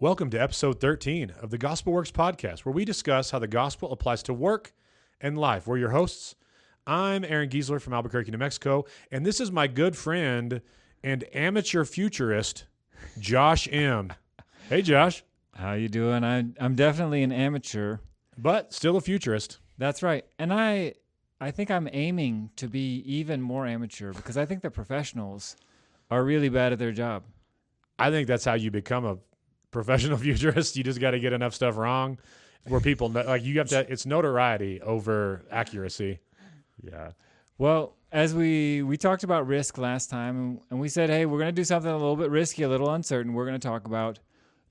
Welcome to episode 13 of the Gospel Works podcast, where we discuss how the gospel applies to work and life. We're your hosts. I'm Aaron Giesler from Albuquerque, New Mexico, and this is my good friend and amateur futurist, Josh M. Hey, Josh. How you doing? I'm definitely an amateur. But still a futurist. That's right. And I think I'm aiming to be even more amateur because I think the professionals are really bad at their job. I think that's how you become a professional futurist. You just got to get enough stuff wrong where people know, like, you have to, it's notoriety over accuracy. Yeah. Well, as we talked about risk last time, and we said, hey, we're going to do something a little bit risky, a little uncertain. We're going to talk about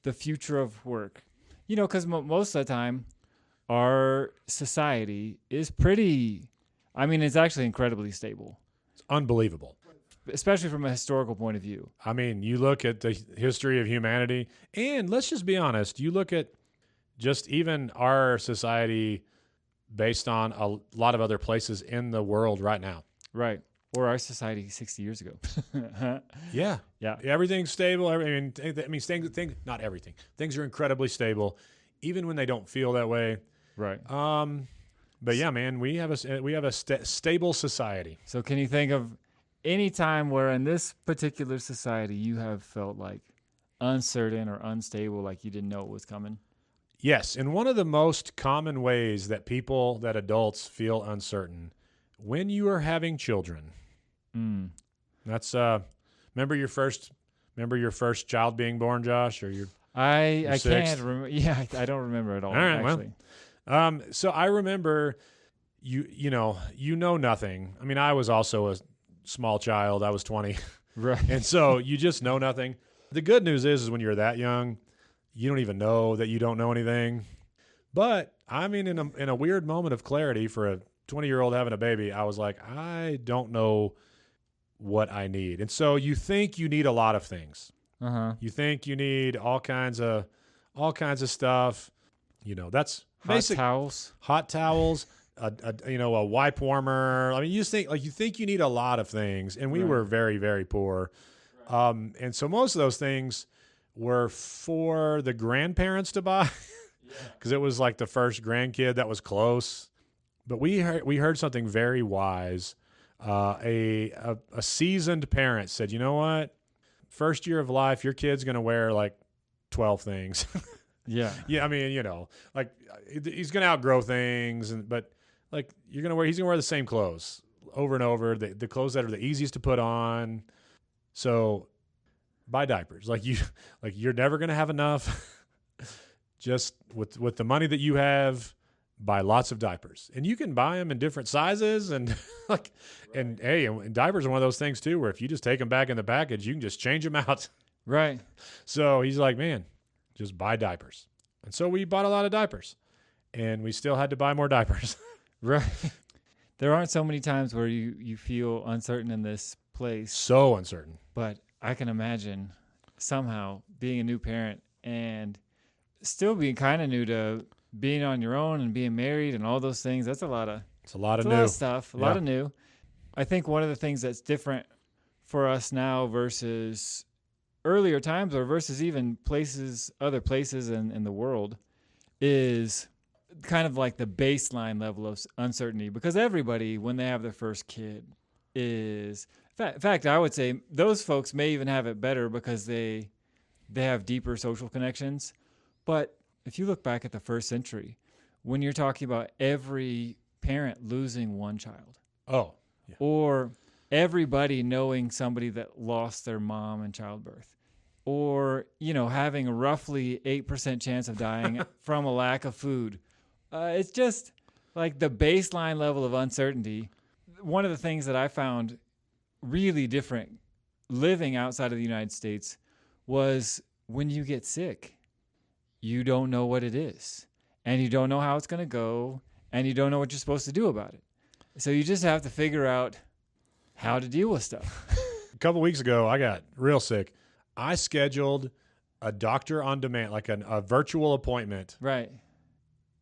the future of work. You know, because most of the time, our society is it's actually incredibly stable. It's unbelievable. Especially from a historical point of view. I mean, you look at the history of humanity, and let's just be honest, you look at just even our society based on a lot of other places in the world right now. Right. Or our society 60 years ago. Yeah. Yeah. Everything's stable. Not everything. Things are incredibly stable, even when they don't feel that way. Right. But yeah, man, we have a stable society. So can you think of any time where in this particular society you have felt like uncertain or unstable, like you didn't know it was coming? Yes. And one of the most common ways that adults feel uncertain when you are having children. That's remember your first child being born, Josh, or your I can't remember. Yeah, I don't remember at all. All right, actually. Well, so I remember you know nothing. I mean, I was also a small child. I was 20. Right. And so you just know nothing. The good news is when you're that young, you don't even know that you don't know anything. But I mean, in a weird moment of clarity for a 20-year-old having a baby, I was like, I don't know what I need. And so you think you need a lot of things. Uh-huh. You think you need all kinds of stuff. You know, that's basic. Hot towels. A wipe warmer. I mean, you think you need a lot of things, and we were very, very poor. Right. And so most of those things were for the grandparents to buy because it was like the first grandkid that was close. But we heard something very wise. A seasoned parent said, you know what? First year of life, your kid's going to wear like 12 things. Yeah. Yeah. I mean, like he's going to outgrow things, but like he's going to wear the same clothes over and over, the clothes that are the easiest to put on. So buy diapers. You're never going to have enough. Just with the money that you have, buy lots of diapers. And you can buy them in different sizes and and diapers are one of those things too where if you just take them back in the package, you can just change them out. Right. So he's like, man, just buy diapers. And so we bought a lot of diapers. And we still had to buy more diapers. Right. There aren't so many times where you feel uncertain in this place. So uncertain. But I can imagine somehow being a new parent and still being kind of new to being on your own and being married and all those things. That's a lot of new. Lot of stuff, a lot of new. I think one of the things that's different for us now versus earlier times or versus even other places in the world is kind of like the baseline level of uncertainty, because everybody, when they have their first kid, is in fact, I would say those folks may even have it better because they have deeper social connections. But if you look back at the first century, when you're talking about every parent losing one child, or everybody knowing somebody that lost their mom in childbirth, or having a roughly 8% chance of dying from a lack of food. It's just like the baseline level of uncertainty. One of the things that I found really different living outside of the United States was when you get sick, you don't know what it is, and you don't know how it's going to go, and you don't know what you're supposed to do about it. So you just have to figure out how to deal with stuff. A couple weeks ago, I got real sick. I scheduled a doctor on demand, like a virtual appointment. Right.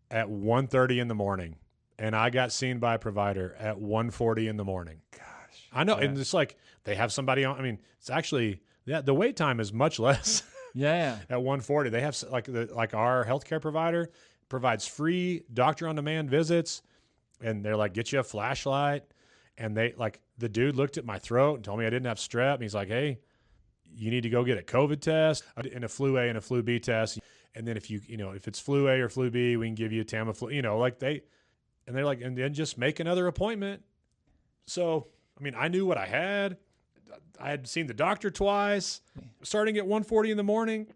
At 1:30 in the morning, and I got seen by a provider at 1:40 in the morning. Gosh, I know, and it's like they have somebody on. I mean, it's actually the wait time is much less. Yeah. At 140, they have like our healthcare provider provides free doctor on demand visits, and they're like, get you a flashlight. And they like, the dude looked at my throat and told me I didn't have strep. And he's like, hey, you need to go get a COVID test and a flu A and a flu B test. And then if if it's flu A or flu B, we can give you a Tamiflu, they're like, and then just make another appointment. So, I mean, I knew what I had. I had seen the doctor twice, starting at 1:40 in the morning,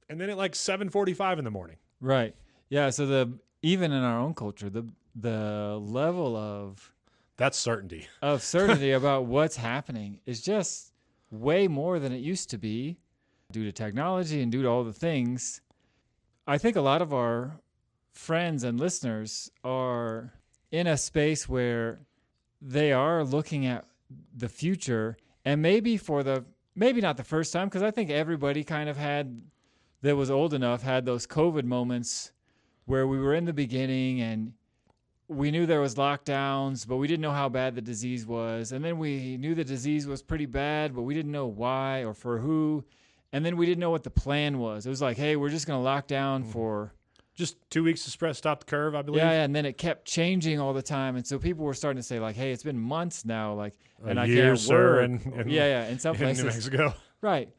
and then at like 7:45 in the morning. Right. Yeah. So even in our own culture, the level of that's certainty about what's happening is just way more than it used to be due to technology and due to all the things. I think a lot of our friends and listeners are in a space where they are looking at the future, and maybe not the first time, because I think everybody kind of that was old enough had those COVID moments where we were in the beginning and we knew there was lockdowns, but we didn't know how bad the disease was. And then we knew the disease was pretty bad, but we didn't know why or for who. And then we didn't know what the plan was. It was like, hey, we're just going to lock down for just 2 weeks to stop the curve, I believe. Yeah, and then it kept changing all the time. And so people were starting to say, like, hey, it's been months now, like, and I can't work. In some places. In New Mexico. Right.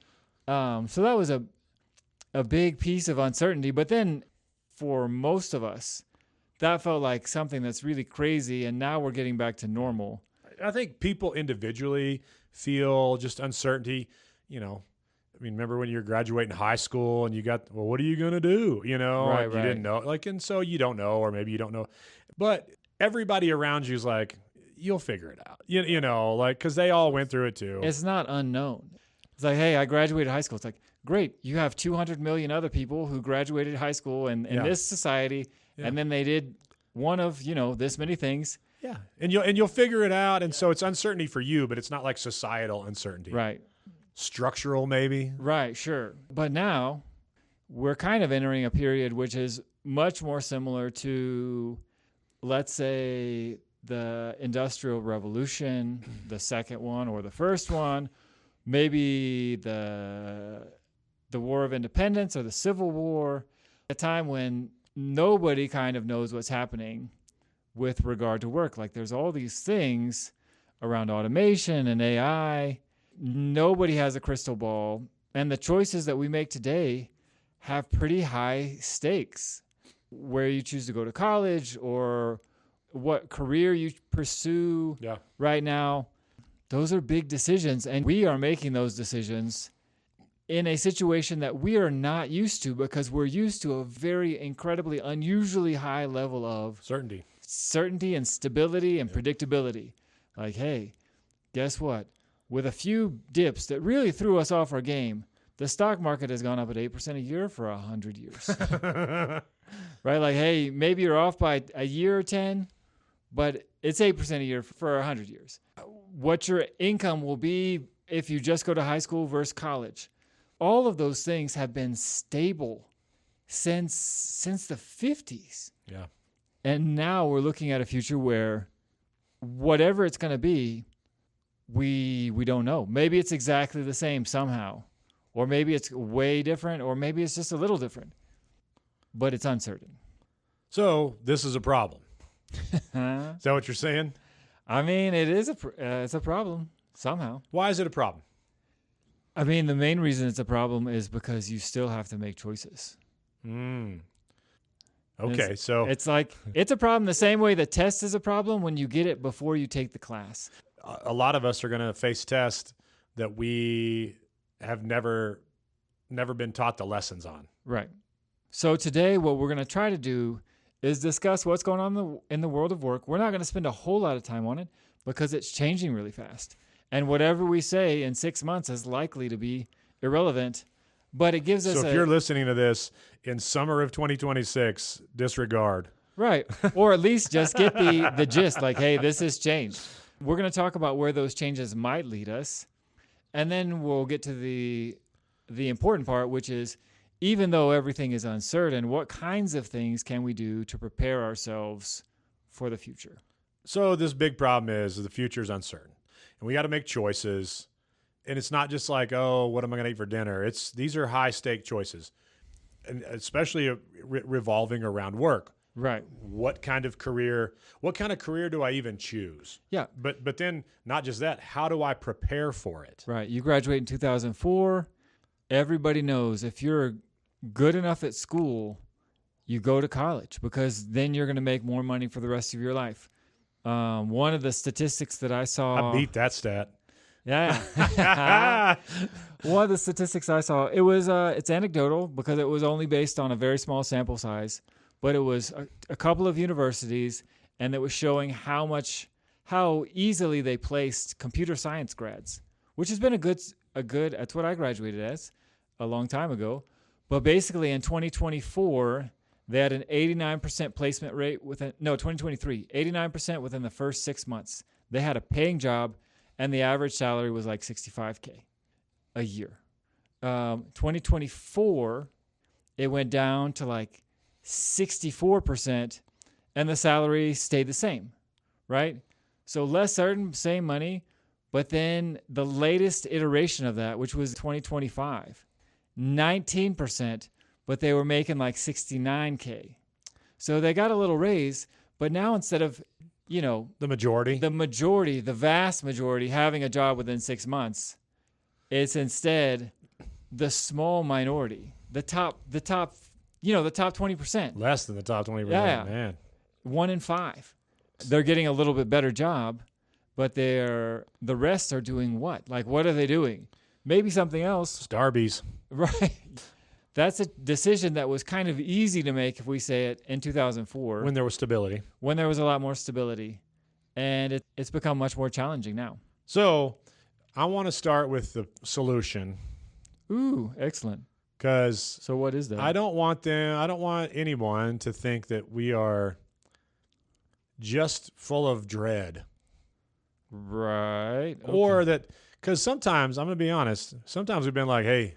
So that was a big piece of uncertainty. But then for most of us, that felt like something that's really crazy, and now we're getting back to normal. I think people individually feel just uncertainty. I mean, remember when you were graduating high school and you got, well, what are you going to do? You didn't know. And so you don't know, or maybe you don't know. But everybody around you is like, you'll figure it out. Because they all went through it too. It's not unknown. It's like, hey, I graduated high school. It's like, great. You have 200 million other people who graduated high school in this society. Yeah. And then they did one of, this many things. Yeah. And you'll figure it out. And so it's uncertainty for you, but it's not like societal uncertainty. Right. Structural, maybe. Right, sure. But now we're kind of entering a period which is much more similar to, let's say, the Industrial Revolution, the second one or the first one, maybe the War of Independence or the Civil War, a time when nobody kind of knows what's happening with regard to work. Like, there's all these things around automation and AI. Nobody has a crystal ball, and the choices that we make today have pretty high stakes. Where you choose to go to college or what career you pursue right now, those are big decisions, and we are making those decisions in a situation that we are not used to, because we're used to a very incredibly unusually high level of certainty and stability and predictability. Like, hey, guess what? With a few dips that really threw us off our game, the stock market has gone up at 8% a year for 100 years. Right? Like, hey, maybe you're off by a year or 10, but it's 8% a year for 100 years. What your income will be if you just go to high school versus college. All of those things have been stable since the 50s. Yeah. And now we're looking at a future where whatever it's going to be, we don't know. Maybe it's exactly the same somehow, or maybe it's way different, or maybe it's just a little different, but it's uncertain. So this is a problem. Is that what you're saying? I mean, it's a problem somehow. Why is it a problem? I mean, the main reason it's a problem is because you still have to make choices. Okay, so it's like, it's a problem the same way the test is a problem when you get it before you take the class. A lot of us are going to face tests that we have never been taught the lessons on. Right. So today, what we're going to try to do is discuss what's going on in the world of work. We're not going to spend a whole lot of time on it because it's changing really fast. And whatever we say in 6 months is likely to be irrelevant. But it gives us So if you're listening to this in summer of 2026, disregard. Right. Or at least just get the gist, like, hey, this has changed. We're going to talk about where those changes might lead us. And then we'll get to the important part, which is, even though everything is uncertain, what kinds of things can we do to prepare ourselves for the future? So this big problem is the future is uncertain, and we got to make choices. and it's not just like, oh, what am I going to eat for dinner? These are high stake choices, and especially revolving around work. Right. What kind of career do I even choose? Yeah. But then not just that, how do I prepare for it? Right. You graduate in 2004. Everybody knows if you're good enough at school, you go to college because then you're going to make more money for the rest of your life. One of the statistics that I saw. I beat that stat. Yeah. One of the statistics I saw, it's anecdotal because it was only based on a very small sample size, but it was a couple of universities, and it was showing how easily they placed computer science grads, which has been a good, that's what I graduated as a long time ago. But basically in 2024, they had an 89% placement rate 2023, 89% within the first 6 months. They had a paying job, and the average salary was like $65K a year. 2024, it went down to like 64%, and the salary stayed the same, right? So less certain, same money, but then the latest iteration of that, which was 2025, 19%, but they were making like $69K. So they got a little raise, but now instead of, the vast majority having a job within 6 months, it's instead the small minority, the top 20%. Less than the top 20%, yeah. Man. 1 in 5. They're getting a little bit better job, but the rest are doing what? Like, what are they doing? Maybe something else. Starbies. Right. That's a decision that was kind of easy to make, if we say it, in 2004. When there was stability. When there was a lot more stability. And it's become much more challenging now. So I want to start with the solution. Ooh, excellent. So what is that? I don't want anyone to think that we are just full of dread. Right. Okay. Or that, because sometimes, I'm going to be honest, sometimes we've been like, hey,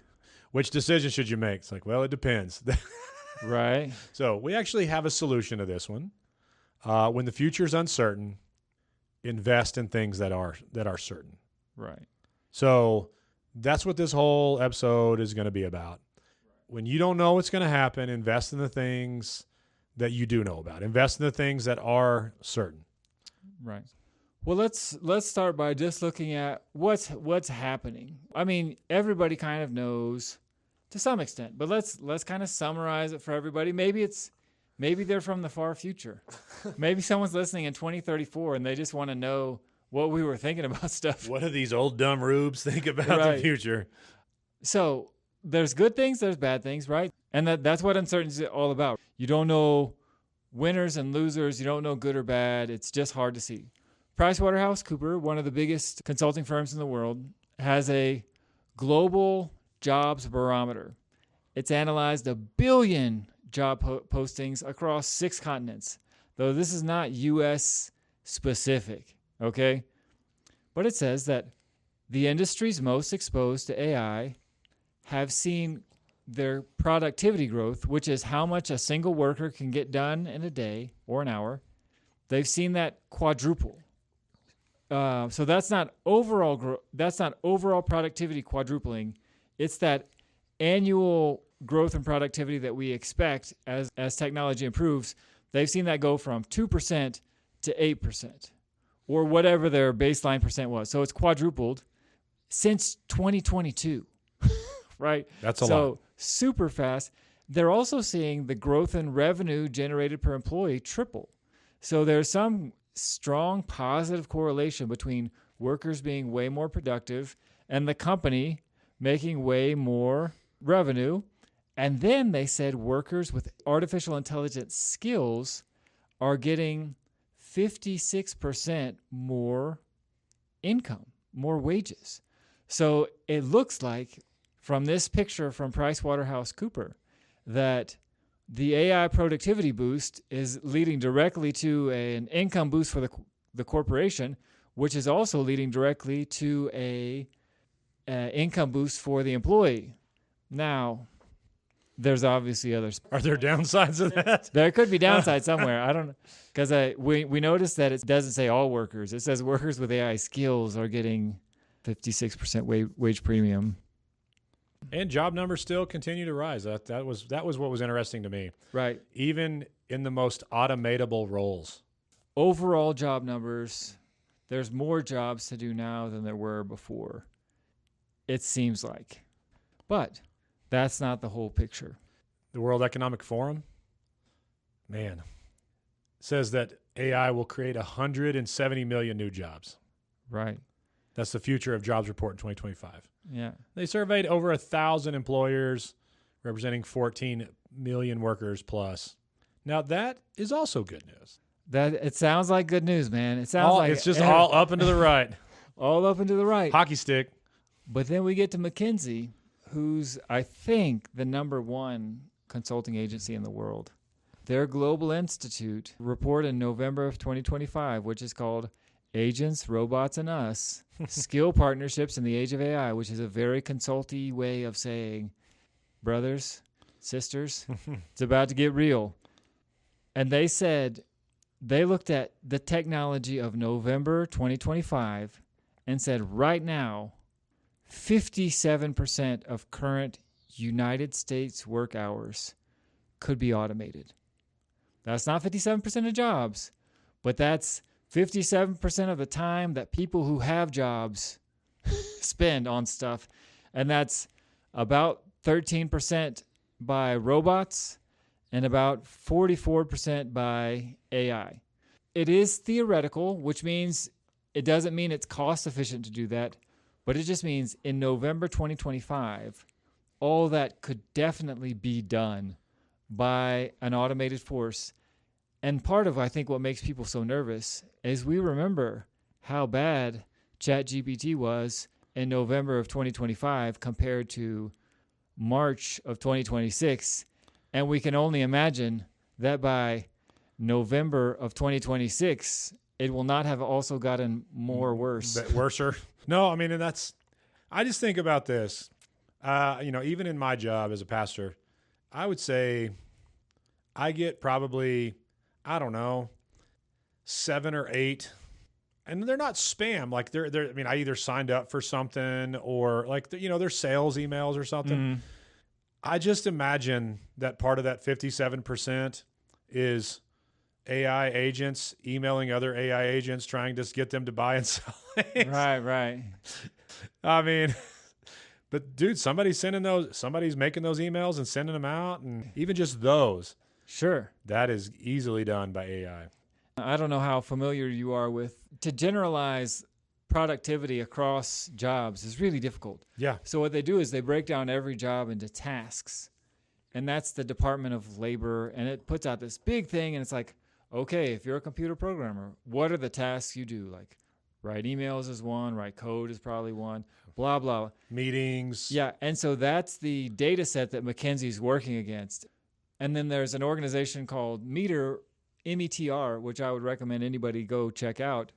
which decision should you make? It's like, well, it depends. Right. So we actually have a solution to this one. When the future is uncertain, invest in things that are certain. Right. So that's what this whole episode is going to be about. When you don't know what's going to happen, invest in the things that you do know about. Invest in the things that are certain. Right. Well, let's start by just looking at what's happening. I mean, everybody kind of knows to some extent, but let's kind of summarize it for everybody. Maybe they're from the far future. Maybe someone's listening in 2034 and they just want to know what we were thinking about stuff. What do these old dumb rubes think about the future? So there's good things, there's bad things, right? And that's what uncertainty is all about. You don't know winners and losers. You don't know good or bad. It's just hard to see. PricewaterhouseCoopers, one of the biggest consulting firms in the world, has a global jobs barometer. It's analyzed 1 billion job postings across 6 continents, though this is not U.S. specific, okay? But it says that the industries most exposed to AI have seen their productivity growth, which is how much a single worker can get done in a day or an hour. They've seen that quadruple. So that's not overall productivity quadrupling. It's that annual growth in productivity that we expect as technology improves. They've seen that go from 2% to 8%, or whatever their baseline percent was. So it's quadrupled since 2022, right? That's a lot. So super fast. They're also seeing the growth in revenue generated per employee triple. So there's some strong positive correlation between workers being way more productive and the company making way more revenue. And then they said workers with artificial intelligence skills are getting 56% more income, more wages. So it looks like from this picture from PricewaterhouseCoopers that the AI productivity boost is leading directly to an income boost for the corporation, which is also leading directly to a income boost for the employee. Now, there's obviously others. Are there downsides of that? There could be downsides somewhere. I don't know. Because we noticed that it doesn't say all workers. It says workers with AI skills are getting 56% wage premium. And job numbers still continue to rise. That was what was interesting to me. Right. Even in the most automatable roles. Overall job numbers, there's more jobs to do now than there were before. It seems like. But that's not the whole picture. The World Economic Forum, man, says that AI will create 170 million new jobs. Right. That's the Future of Jobs report in 2025. Yeah. They surveyed over 1,000 employers representing 14 million workers plus. Now, that is also good news. It sounds like good news, man. It sounds like it's just all up and to the right. All up and to the right. Hockey stick. But then we get to McKinsey, who's, I think, the #1 consulting agency in the world. Their Global Institute report in November of 2025, which is called Agents, Robots, and Us, Skill Partnerships in the Age of AI, which is a very consulty way of saying, brothers, sisters, it's about to get real. And they said they looked at the technology of November 2025 and said right now, 57% of current United States work hours could be automated. That's not 57% of jobs, but that's 57% of the time that people who have jobs spend on stuff. And that's about 13% by robots and about 44% by AI. It is theoretical, which means it doesn't mean it's cost efficient to do that, but it just means in November 2025, all that could definitely be done by an automated force. And part of, I think, what makes people so nervous is we remember how bad ChatGPT was in November of 2025 compared to March of 2026. And we can only imagine that by November of 2026, it will not have also gotten more worse. Worser. No, I mean, and I just think about this. Even in my job as a pastor, I would say I get probably, I don't know, 7 or 8, and they're not spam. Like they're. I mean, I either signed up for something or like they're sales emails or something. Mm-hmm. I just imagine that part of that 57% is AI agents emailing other AI agents trying to get them to buy and sell things. Right. I mean, but dude, somebody's making those emails and sending them out, and even just those. Sure. That is easily done by AI. I don't know how familiar you are to generalize productivity across jobs is really difficult. Yeah. So what they do is they break down every job into tasks, and that's the Department of Labor, and it puts out this big thing, and it's like, okay, if you're a computer programmer, what are the tasks you do? Like write emails is one, write code is probably one, blah, blah. Meetings. Yeah, and so that's the data set that McKinsey's working against. And then there's an organization called METR, which I would recommend anybody go check out.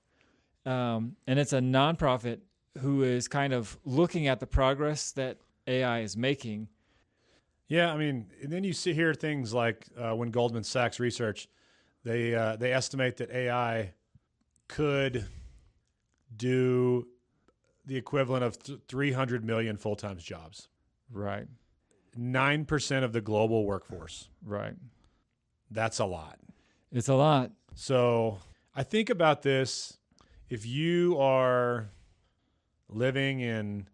And it's a nonprofit who is kind of looking at the progress that AI is making. Yeah, I mean, and then you hear things like when Goldman Sachs research, they estimate that AI could do the equivalent of 300 million full-time jobs. Right. 9% of the global workforce. Right. That's a lot. It's a lot. So I think about this. If you are living in,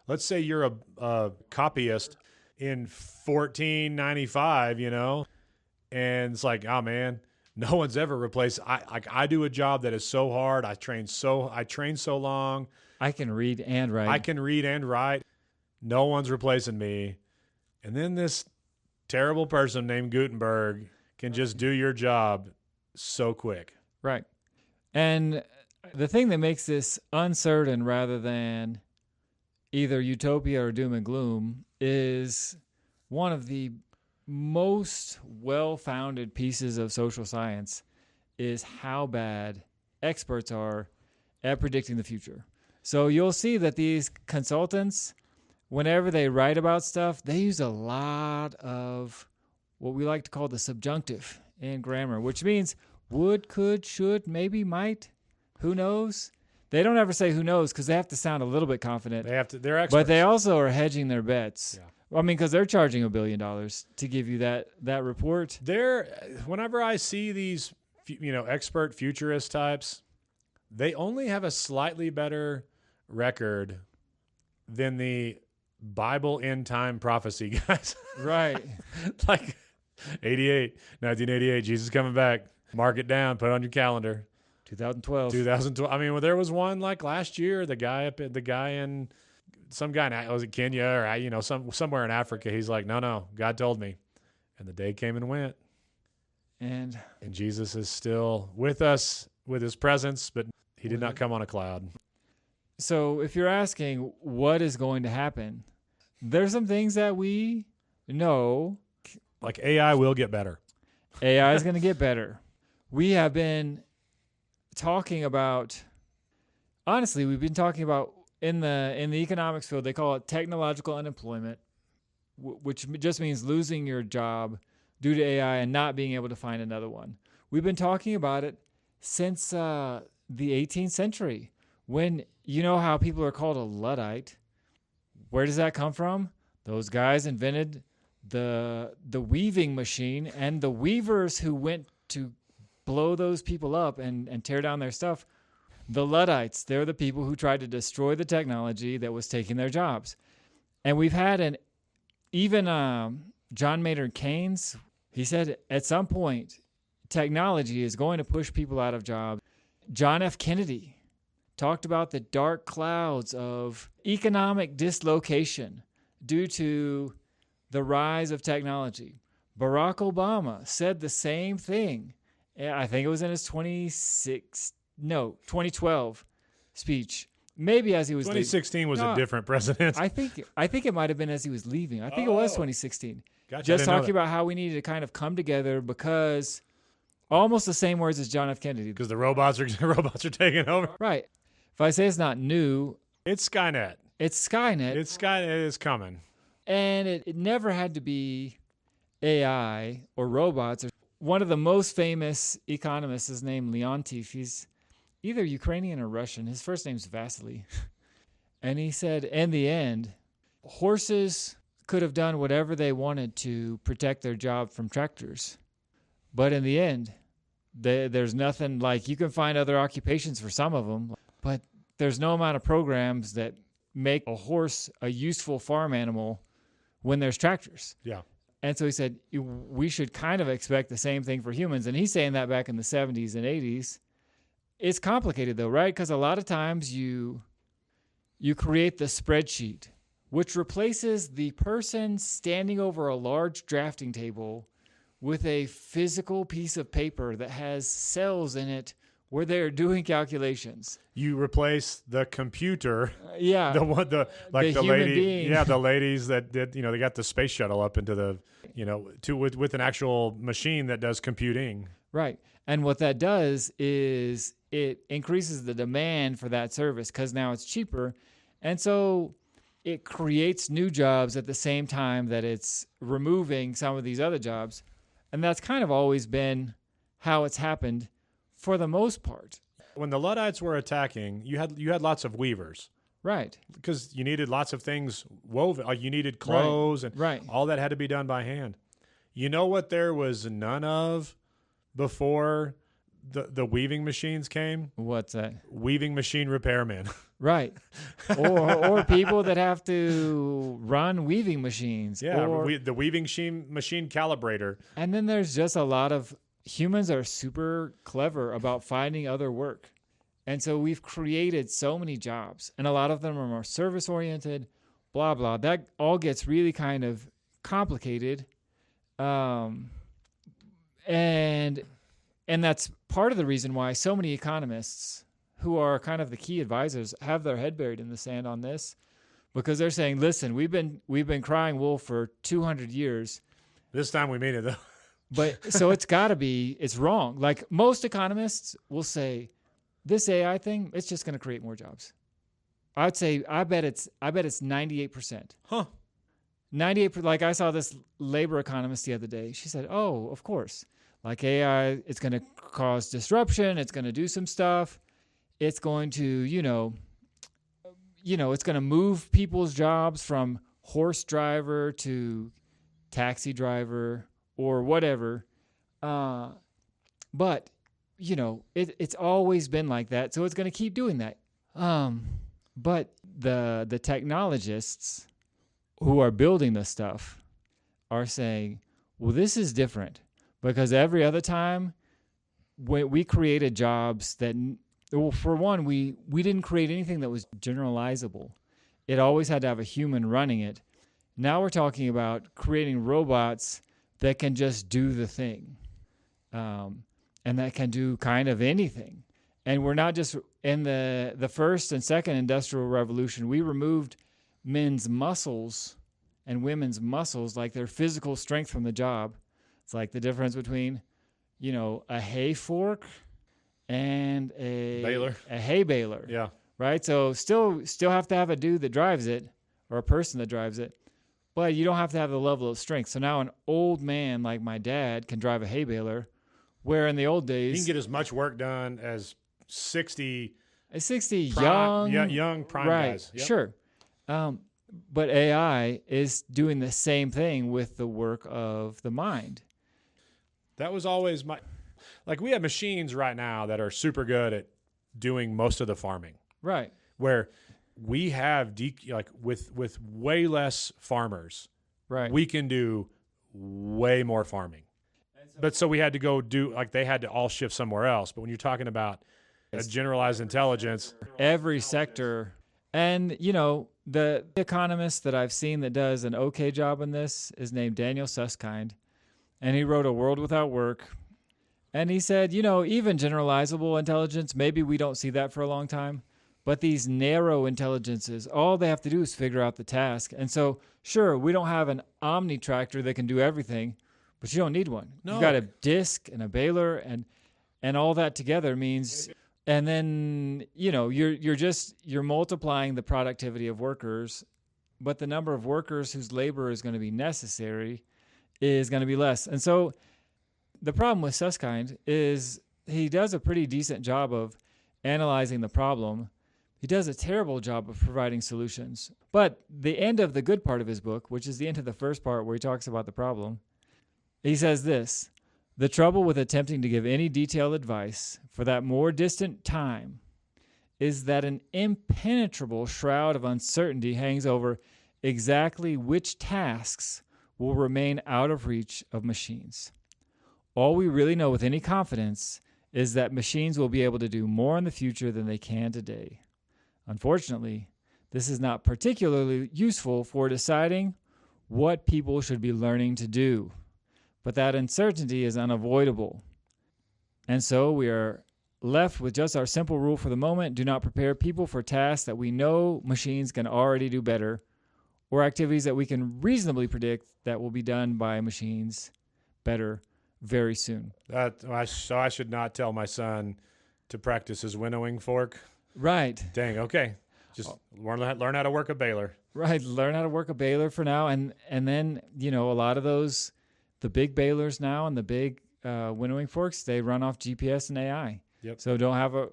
let's say you're a copyist in 1495, and it's like, oh man, no one's ever replaced. I do a job that is so hard. I train so long. I can read and write. No one's replacing me. And then this terrible person named Gutenberg can just do your job so quick. Right. And the thing that makes this uncertain rather than either utopia or doom and gloom is one of the most well-founded pieces of social science is how bad experts are at predicting the future. So you'll see that these consultants, whenever they write about stuff, they use a lot of what we like to call the subjunctive in grammar, which means would, could, should, maybe, might, who knows. They don't ever say who knows because they have to sound a little bit confident. They have to. They're experts. But they also are hedging their bets. Yeah. I mean, because they're charging $1 billion to give you that report. Whenever I see these, expert futurist types, they only have a slightly better record than the Bible end time prophecy guys. Right. Like 1988, Jesus coming back. Mark it down. Put it on your calendar. 2012. I mean, well, there was one like last year. The guy in some guy in, was it Kenya or somewhere in Africa? He's like, no, God told me, and the day came and went, and Jesus is still with us with His presence, but He did not come on a cloud. So, if you're asking what is going to happen, there's some things that we know, like AI will get better. AI is going to get better. We have been talking about. Honestly, we've been talking about. In the economics field, they call it technological unemployment, which just means losing your job due to AI and not being able to find another one. We've been talking about it since the 18th century, when you know how people are called a Luddite. Where does that come from? Those guys invented the weaving machine, and the weavers who went to blow those people up and tear down their stuff. The Luddites, they're the people who tried to destroy the technology that was taking their jobs. And we've had even John Maynard Keynes, he said at some point, technology is going to push people out of jobs. John F. Kennedy talked about the dark clouds of economic dislocation due to the rise of technology. Barack Obama said the same thing. I think it was in his 2012 speech. Maybe as he was 2016 was a different president. I think it might have been as he was leaving. I think it was 2016. Gotcha. Just talking about how we needed to kind of come together because almost the same words as John F. Kennedy. Because the robots are taking over. Right. If I say it's not new, it's Skynet. It's Skynet. It is coming. And it never had to be AI or robots. One of the most famous economists is named Leontief. He's either Ukrainian or Russian. His first name's Vasily. And he said, in the end, horses could have done whatever they wanted to protect their job from tractors. But in the end, there's nothing like, you can find other occupations for some of them, but there's no amount of programs that make a horse a useful farm animal when there's tractors. Yeah. And so he said, we should kind of expect the same thing for humans. And he's saying that back in the 70s and 80s. It's complicated though, right? Because a lot of times you create the spreadsheet, which replaces the person standing over a large drafting table with a physical piece of paper that has cells in it where they're doing calculations. You replace the computer. Yeah. The lady. Being. Yeah, the ladies that did, they got the space shuttle up into the, with an actual machine that does computing. Right. And what that does is it increases the demand for that service because now it's cheaper. And so it creates new jobs at the same time that it's removing some of these other jobs. And that's kind of always been how it's happened for the most part. When the Luddites were attacking, you had lots of weavers. Right. Because you needed lots of things woven. Like you needed clothes and all that had to be done by hand. You know what there was none of before the weaving machines came? What's that? Weaving machine repairmen. Right. or people that have to run weaving machines. Yeah, the weaving machine calibrator. And then there's just a lot of humans are super clever about finding other work. And so we've created so many jobs, and a lot of them are more service-oriented, blah, blah. That all gets really kind of complicated. And that's part of the reason why so many economists who are kind of the key advisors have their head buried in the sand on this, because they're saying, listen, we've been crying wolf for 200 years. This time we mean it, though. But so it's wrong. Like most economists will say, this AI thing, it's just going to create more jobs. I bet it's 98%. Huh. 98%. Like I saw this labor economist the other day. She said, oh, of course. Like AI, it's going to cause disruption. It's going to do some stuff. it's going to, it's going to move people's jobs from horse driver to taxi driver or whatever. But, it's always been like that. So it's going to keep doing that. But the technologists who are building this stuff are saying, well, this is different because every other time we created jobs that, well, for one, we didn't create anything that was generalizable. It always had to have a human running it. Now we're talking about creating robots that can just do the thing, and that can do kind of anything. And we're not just in the first and second industrial revolution, we removed men's muscles and women's muscles, like their physical strength from the job. It's like the difference between, a hay fork and a hay baler. Yeah. Right. So still have to have a dude that drives it or a person that drives it, but you don't have to have the level of strength. So now an old man like my dad can drive a hay baler, where in the old days he can get as much work done as 60 young prime right, guys. Yep. Sure. But AI is doing the same thing with the work of the mind. That was always we have machines right now that are super good at doing most of the farming. Right. Where we have with way less farmers, right, we can do way more farming. But so we had to go they had to all shift somewhere else. But when you're talking about a generalized intelligence, every sector, and the economist that I've seen that does an okay job in this is named Daniel Susskind, and he wrote A World Without Work. And he said, even generalizable intelligence, maybe we don't see that for a long time, but these narrow intelligences, all they have to do is figure out the task. And so, sure, we don't have an Omni tractor that can do everything, but you don't need one. No. You've got a disc and a baler, and all that together means, and then you're multiplying the productivity of workers, but the number of workers whose labor is going to be necessary is going to be less. And so the problem with Susskind is he does a pretty decent job of analyzing the problem. He does a terrible job of providing solutions. But the end of the good part of his book, which is the end of the first part where he talks about the problem, he says this: the trouble with attempting to give any detailed advice for that more distant time is that an impenetrable shroud of uncertainty hangs over exactly which tasks will remain out of reach of machines. All we really know with any confidence is that machines will be able to do more in the future than they can today. Unfortunately, this is not particularly useful for deciding what people should be learning to do, but that uncertainty is unavoidable. And so we are left with just our simple rule for the moment: do not prepare people for tasks that we know machines can already do better, or activities that we can reasonably predict that will be done by machines better very soon. So I should not tell my son to practice his winnowing fork. Right. Dang. Okay. Just learn how to work a baler. Right. Learn how to work a baler for now, and then a lot of those, the big balers now and the big winnowing forks, they run off GPS and AI. Yep. So don't have a.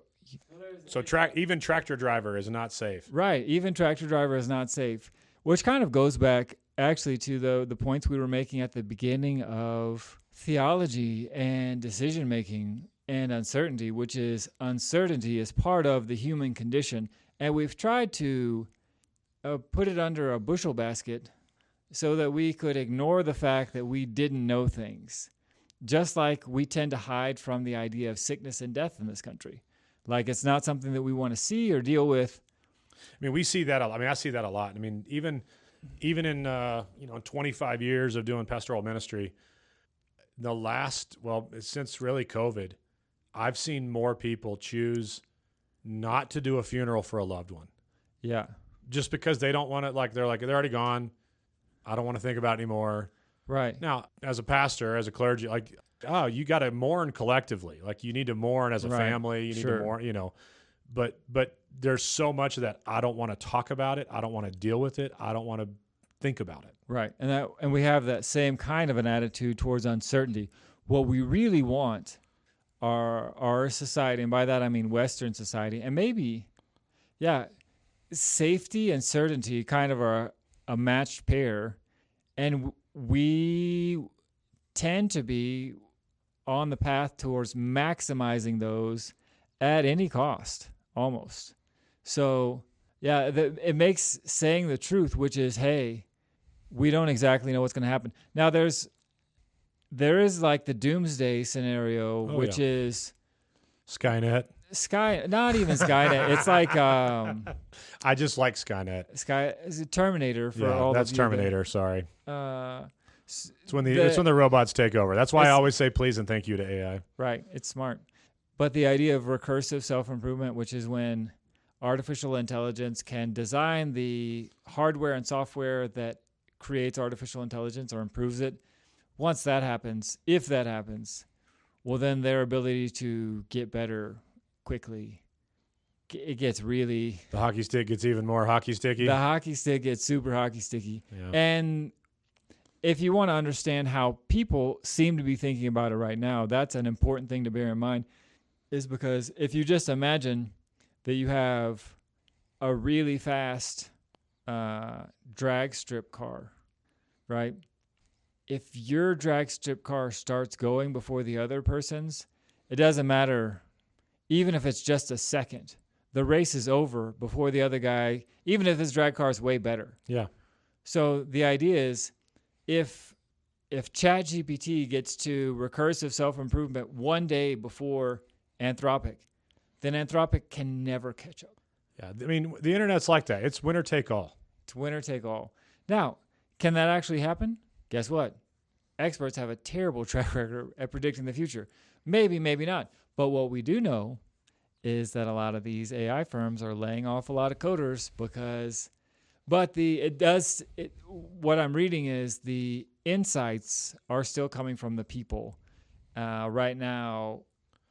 So even tractor driver is not safe. Right. Even tractor driver is not safe, which kind of goes back actually to the points we were making at the beginning of theology and decision making and uncertainty, which is uncertainty is part of the human condition. And we've tried to put it under a bushel basket so that we could ignore the fact that we didn't know things. Just like we tend to hide from the idea of sickness and death in this country. Like it's not something that we want to see or deal with. I mean, we see that. I see that a lot. I mean, even in 25 years of doing pastoral ministry, since really COVID, I've seen more people choose not to do a funeral for a loved one. Yeah. Just because they don't want to, they're already gone. I don't want to think about it anymore. Right. Now, as a pastor, as a clergy, you got to mourn collectively. You need to mourn as a family. You need to mourn, but there's so much of that. I don't want to talk about it. I don't want to deal with it. I don't want to think about it. Right. And we have that same kind of an attitude towards uncertainty. What we really want our society, and by that I mean Western society, and maybe, yeah, safety and certainty kind of are a matched pair, and we tend to be on the path towards maximizing those at any cost, almost. So, yeah, it makes saying the truth, which is, hey, we don't exactly know what's going to happen. Now, there is like the doomsday scenario, which is Skynet. Not even Skynet. It's like I just like Skynet. Is it Terminator for all that's of you Terminator. Sorry. It's when the robots take over. That's why I always say please and thank you to AI. Right. It's smart. But the idea of recursive self-improvement, which is when artificial intelligence can design the hardware and software that creates artificial intelligence or improves it. Once that happens, if that happens, well, then their ability to get better quickly, it gets really... The hockey stick gets even more hockey sticky. The hockey stick gets super hockey sticky. Yeah. And if you want to understand how people seem to be thinking about it right now, that's an important thing to bear in mind, is because if you just imagine that you have a really fast drag strip car, right? If your drag strip car starts going before the other person's, it doesn't matter, even if it's just a second. The race is over before the other guy, even if his drag car is way better. Yeah. So the idea is, if ChatGPT gets to recursive self-improvement one day before Anthropic, then Anthropic can never catch up. Yeah, I mean, the internet's like that. It's winner take all. It's winner take all. Now, can that actually happen? Guess what? Experts have a terrible track record at predicting the future. Maybe, maybe not. But what we do know is that a lot of these AI firms are laying off a lot of coders because, what I'm reading is the insights are still coming from the people. Right now,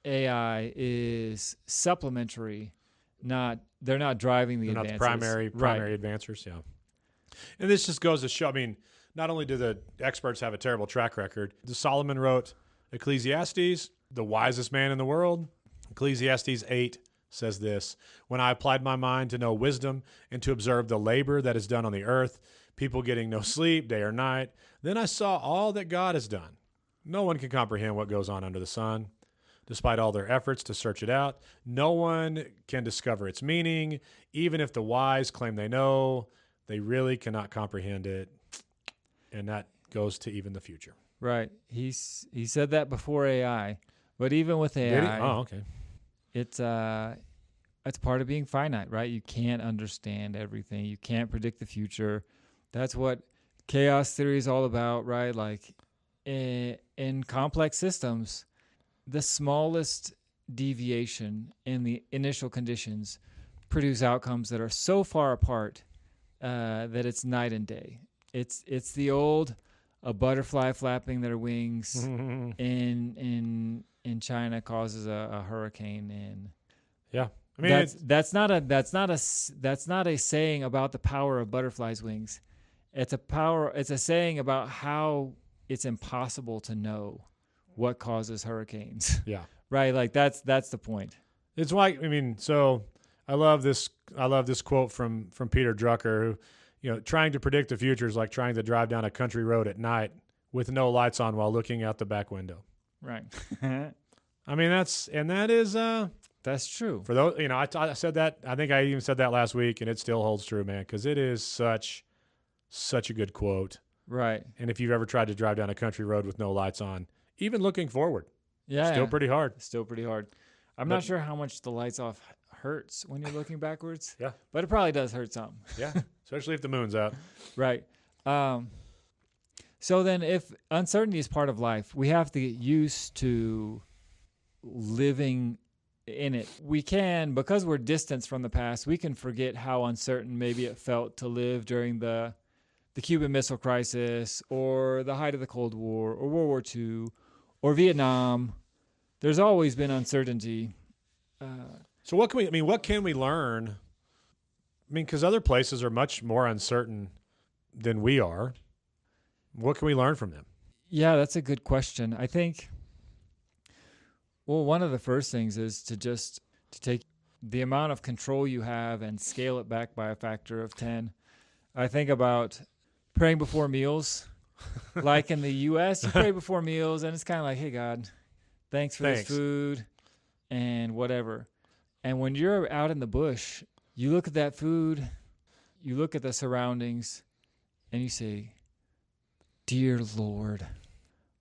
AI is supplementary, they're not driving the advances. Not the primary advancers, yeah. And this just goes to show, I mean, not only do the experts have a terrible track record, Solomon wrote Ecclesiastes, the wisest man in the world. Ecclesiastes 8 says this: when I applied my mind to know wisdom and to observe the labor that is done on the earth, people getting no sleep day or night, then I saw all that God has done. No one can comprehend what goes on under the sun. Despite all their efforts to search it out, no one can discover its meaning. Even if the wise claim they know, they really cannot comprehend it. And that goes to even the future. Right. He said that before AI, but even with AI, did he? Oh, okay. It's part of being finite, right? You can't understand everything. You can't predict the future. That's what chaos theory is all about, right? Like in complex systems, the smallest deviation in the initial conditions produce outcomes that are so far apart that it's night and day. It's the old a butterfly flapping their wings in China causes a hurricane, and yeah, I mean that's not a saying about the power of butterflies' wings. It's a saying about how it's impossible to know what causes hurricanes. Yeah. Right? Like that's the point. It's why, I mean, so I love this quote from Peter Drucker, who, trying to predict the future is like trying to drive down a country road at night with no lights on while looking out the back window. Right. I mean, that is that's true. For those, I said that, I think I even said that last week, and it still holds true, man, because it is such a good quote. Right. And if you've ever tried to drive down a country road with no lights on, even looking forward, still pretty hard. Still pretty hard. I'm not sure how much the lights off hurts when you're looking backwards. Yeah. But it probably does hurt some. Yeah. Especially if the moon's out. Right. So then if uncertainty is part of life, we have to get used to living in it. We can, because we're distanced from the past, we can forget how uncertain maybe it felt to live during the Cuban Missile Crisis or the height of the Cold War or World War II or Vietnam. There's always been uncertainty. So what can we learn? I mean, because other places are much more uncertain than we are. What can we learn from them? Yeah, that's a good question. I think, Well, one of the first things is to take the amount of control you have and scale it back by a factor of 10. I think about praying before meals. Like in the U.S., you pray before meals, and it's kind of like, hey, God, thanks for this food and whatever. And when you're out in the bush, you look at that food, you look at the surroundings, and you say, Dear Lord,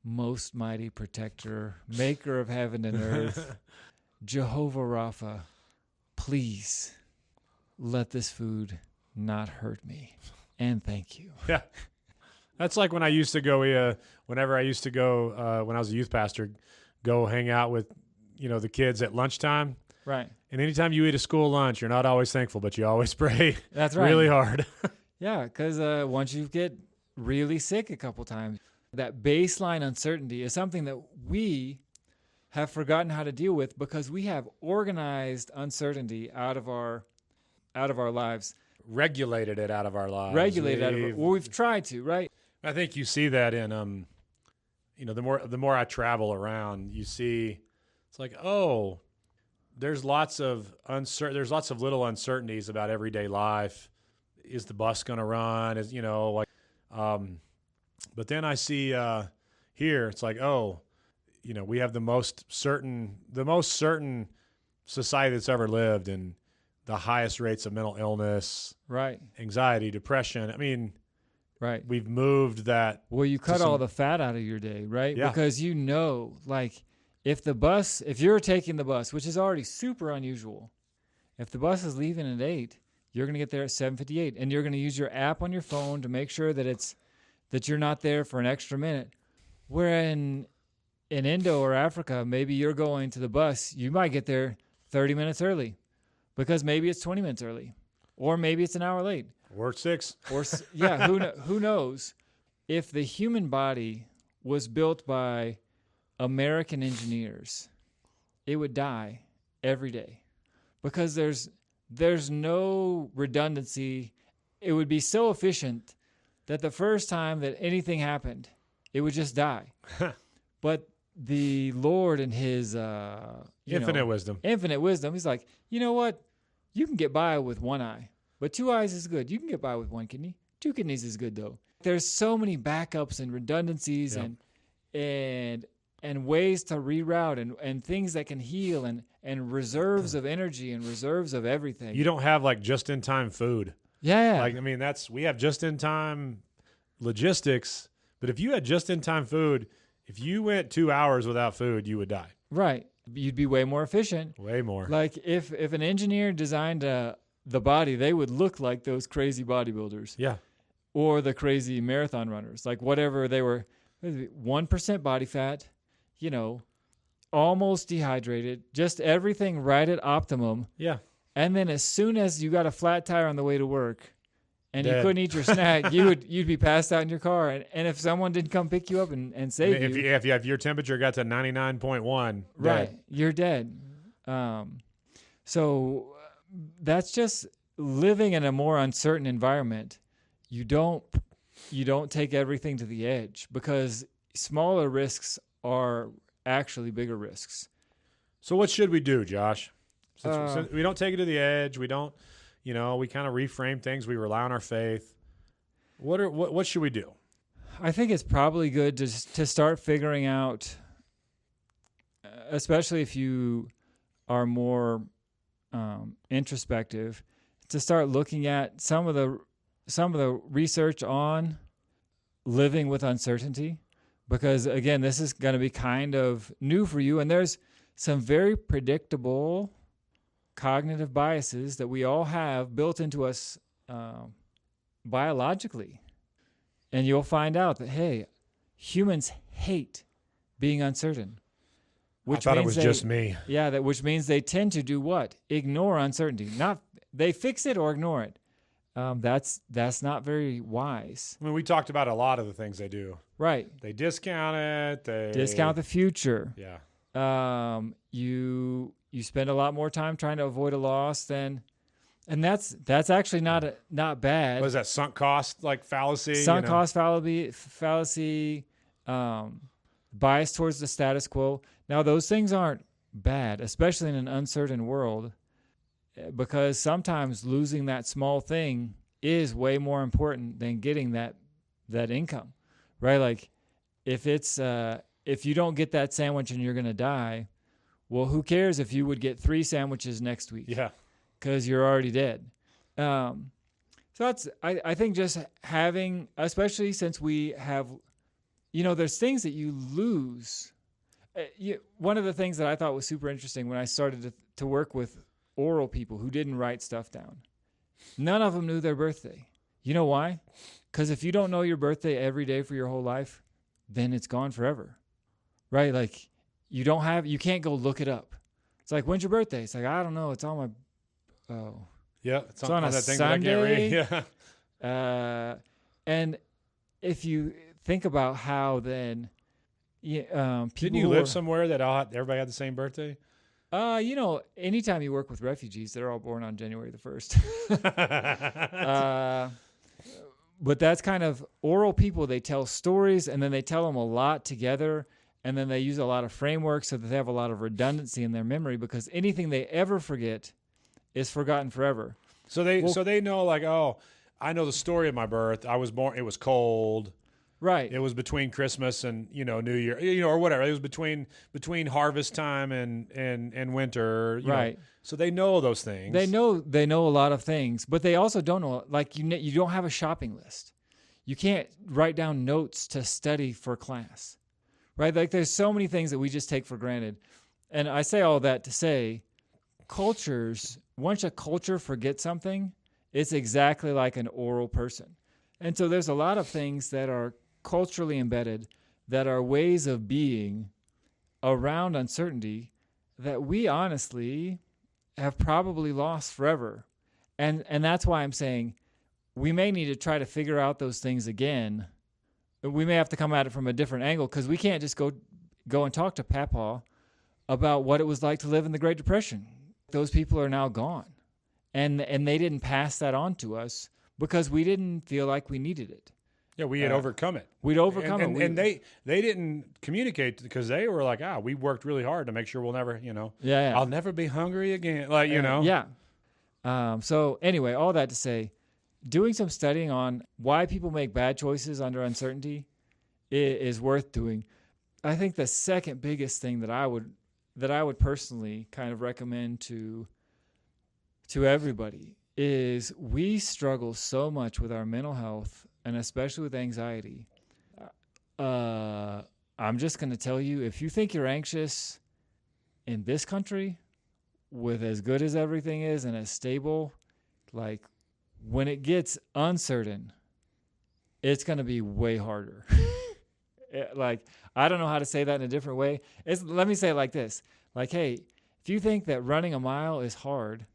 most mighty protector, maker of heaven and earth, Jehovah Rapha, please let this food not hurt me. And thank you. Yeah. That's like when I used to go, whenever I used to go, when I was a youth pastor, go hang out with, the kids at lunchtime. Right. And anytime you eat a school lunch, you're not always thankful, but you always pray. That's right. Really hard. Yeah, because once you get really sick a couple times, that baseline uncertainty is something that we have forgotten how to deal with because we have organized uncertainty out of our lives. Regulated it out of our lives. We've tried to, right? I think you see that in, the more I travel around, you see, it's like, oh, there's lots of little uncertainties about everyday life. Is the bus going to run? But then I see here, it's like, oh, we have the most certain society that's ever lived, and the highest rates of mental illness, right? Anxiety, depression. I mean, right. We've moved that. Well, you cut all the fat out of your day, right? Yeah. Because if you're taking the bus, which is already super unusual, if the bus is leaving at 8, you're going to get there at 7:58, and you're going to use your app on your phone to make sure that you're not there for an extra minute. Where in Indo or Africa, maybe you're going to the bus, you might get there 30 minutes early because maybe it's 20 minutes early, or maybe it's an hour late. Or 6. Or yeah, who knows? If the human body was built by American engineers, it would die every day because there's no redundancy. It would be so efficient that the first time that anything happened, it would just die. But the Lord in his infinite wisdom, he's like, you know what? You can get by with one eye, but 2 eyes is good. You can get by with 1 kidney. 2 kidneys is good though. There's so many backups and redundancies and ways to reroute and things that can heal and reserves of energy and reserves of everything. You don't have like just-in-time food. Yeah. We have just-in-time logistics, but if you had just-in-time food, if you went 2 hours without food, you would die. Right. You'd be way more efficient. Way more. Like if an engineer designed the body, they would look like those crazy bodybuilders. Yeah. Or the crazy marathon runners. Like whatever they were, 1% body fat, almost dehydrated, just everything right at optimum. Yeah. And then as soon as you got a flat tire on the way to work and Dead. You couldn't eat your snack, you'd be passed out in your car. And if someone didn't come pick you up and save you. If your temperature got to 99.1, right, dead. You're dead. So that's just living in a more uncertain environment. You don't take everything to the edge because smaller risks are actually bigger risks. So what should we do, Josh? Since we don't take it to the edge, we don't, we kind of reframe things. We rely on our faith. What should we do? I think it's probably good to start figuring out, especially if you are more introspective, to start looking at some of the research on living with uncertainty, because again, this is going to be kind of new for you, and there's some very predictable cognitive biases that we all have built into us biologically. And you'll find out that, hey, humans hate being uncertain. I thought it was just me. Yeah, which means they tend to do what? Ignore uncertainty. They fix it or ignore it. That's not very wise. I mean, we talked about a lot of the things they do. Right. They discount it. They discount the future. Yeah. You spend a lot more time trying to avoid a loss and that's actually not bad. What is that, sunk cost fallacy? Sunk cost fallacy, bias towards the status quo. Now those things aren't bad, especially in an uncertain world, because sometimes losing that small thing is way more important than getting that income, right? Like if you don't get that sandwich and you're going to die, well, who cares if you would get 3 sandwiches next week? Yeah. Because you're already dead. So I think just having, especially since we have, there's things that you lose. One of the things that I thought was super interesting when I started to work with oral people who didn't write stuff down, none of them knew their birthday. You know why? Because if you don't know your birthday every day for your whole life, then it's gone forever, right? Like you can't go look it up. It's like, when's your birthday? It's like, I don't know. It's on my, yeah, it's on a that thing Sunday. That I can't read. Yeah. And if you think about how then, people didn't you live somewhere that everybody had the same birthday? Anytime you work with refugees, they're all born on January the 1st. But that's kind of oral people. They tell stories and then they tell them a lot together. And then they use a lot of frameworks so that they have a lot of redundancy in their memory, because anything they ever forget is forgotten forever. So they know, like, oh, I know the story of my birth. I was born, it was cold. Right. It was between Christmas and, New Year, or whatever. It was between harvest time and winter. Right. So they know those things. They know a lot of things, but they also don't know, like, you don't have a shopping list. You can't write down notes to study for class, right? Like there's so many things that we just take for granted. And I say all that to say, once a culture forgets something, it's exactly like an oral person. And so there's a lot of things that are culturally embedded that are ways of being around uncertainty that we honestly have probably lost forever. And that's why I'm saying we may need to try to figure out those things again. We may have to come at it from a different angle, because we can't just go and talk to Papa about what it was like to live in the Great Depression. Those people are now gone. And they didn't pass that on to us because we didn't feel like we needed it. Yeah, we had overcome it. We'd overcome it. And they didn't communicate because they were like, we worked really hard to make sure we'll never, Yeah. I'll never be hungry again. Like, Yeah. So anyway, all that to say, doing some studying on why people make bad choices under uncertainty is worth doing. I think the second biggest thing that I would personally kind of recommend to everybody is we struggle so much with our mental health, and especially with anxiety. I'm just going to tell you, if you think you're anxious in this country, with as good as everything is and as stable, like when it gets uncertain, it's going to be way harder. Like, I don't know how to say that in a different way. Let me say it like this. Like, hey, if you think that running a mile is hard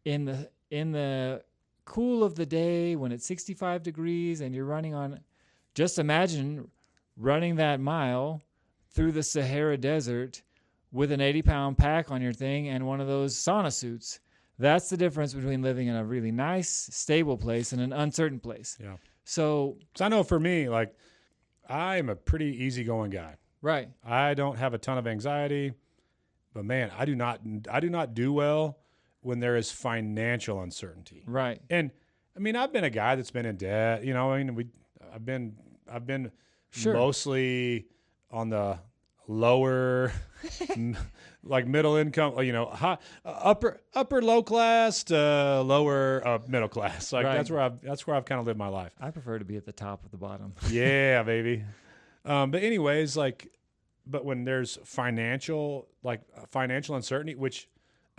in the cool of the day when it's 65 degrees and you're running on, just imagine running that mile through the Sahara Desert with an 80-pound pack on your thing and one of those sauna suits. That's the difference between living in a really nice, stable place and an uncertain place. Yeah. So I know for me, like, I'm a pretty easygoing guy. Right. I don't have a ton of anxiety, but man, I do not do well when there is financial uncertainty. Right. And I mean, I've been a guy that's been in debt. I've been sure. mostly on the lower, like middle income, upper low class to lower middle class. Like, right. that's where I've kind of lived my life. I prefer to be at the top of the bottom. Yeah, baby. But anyways, but when there's financial uncertainty, which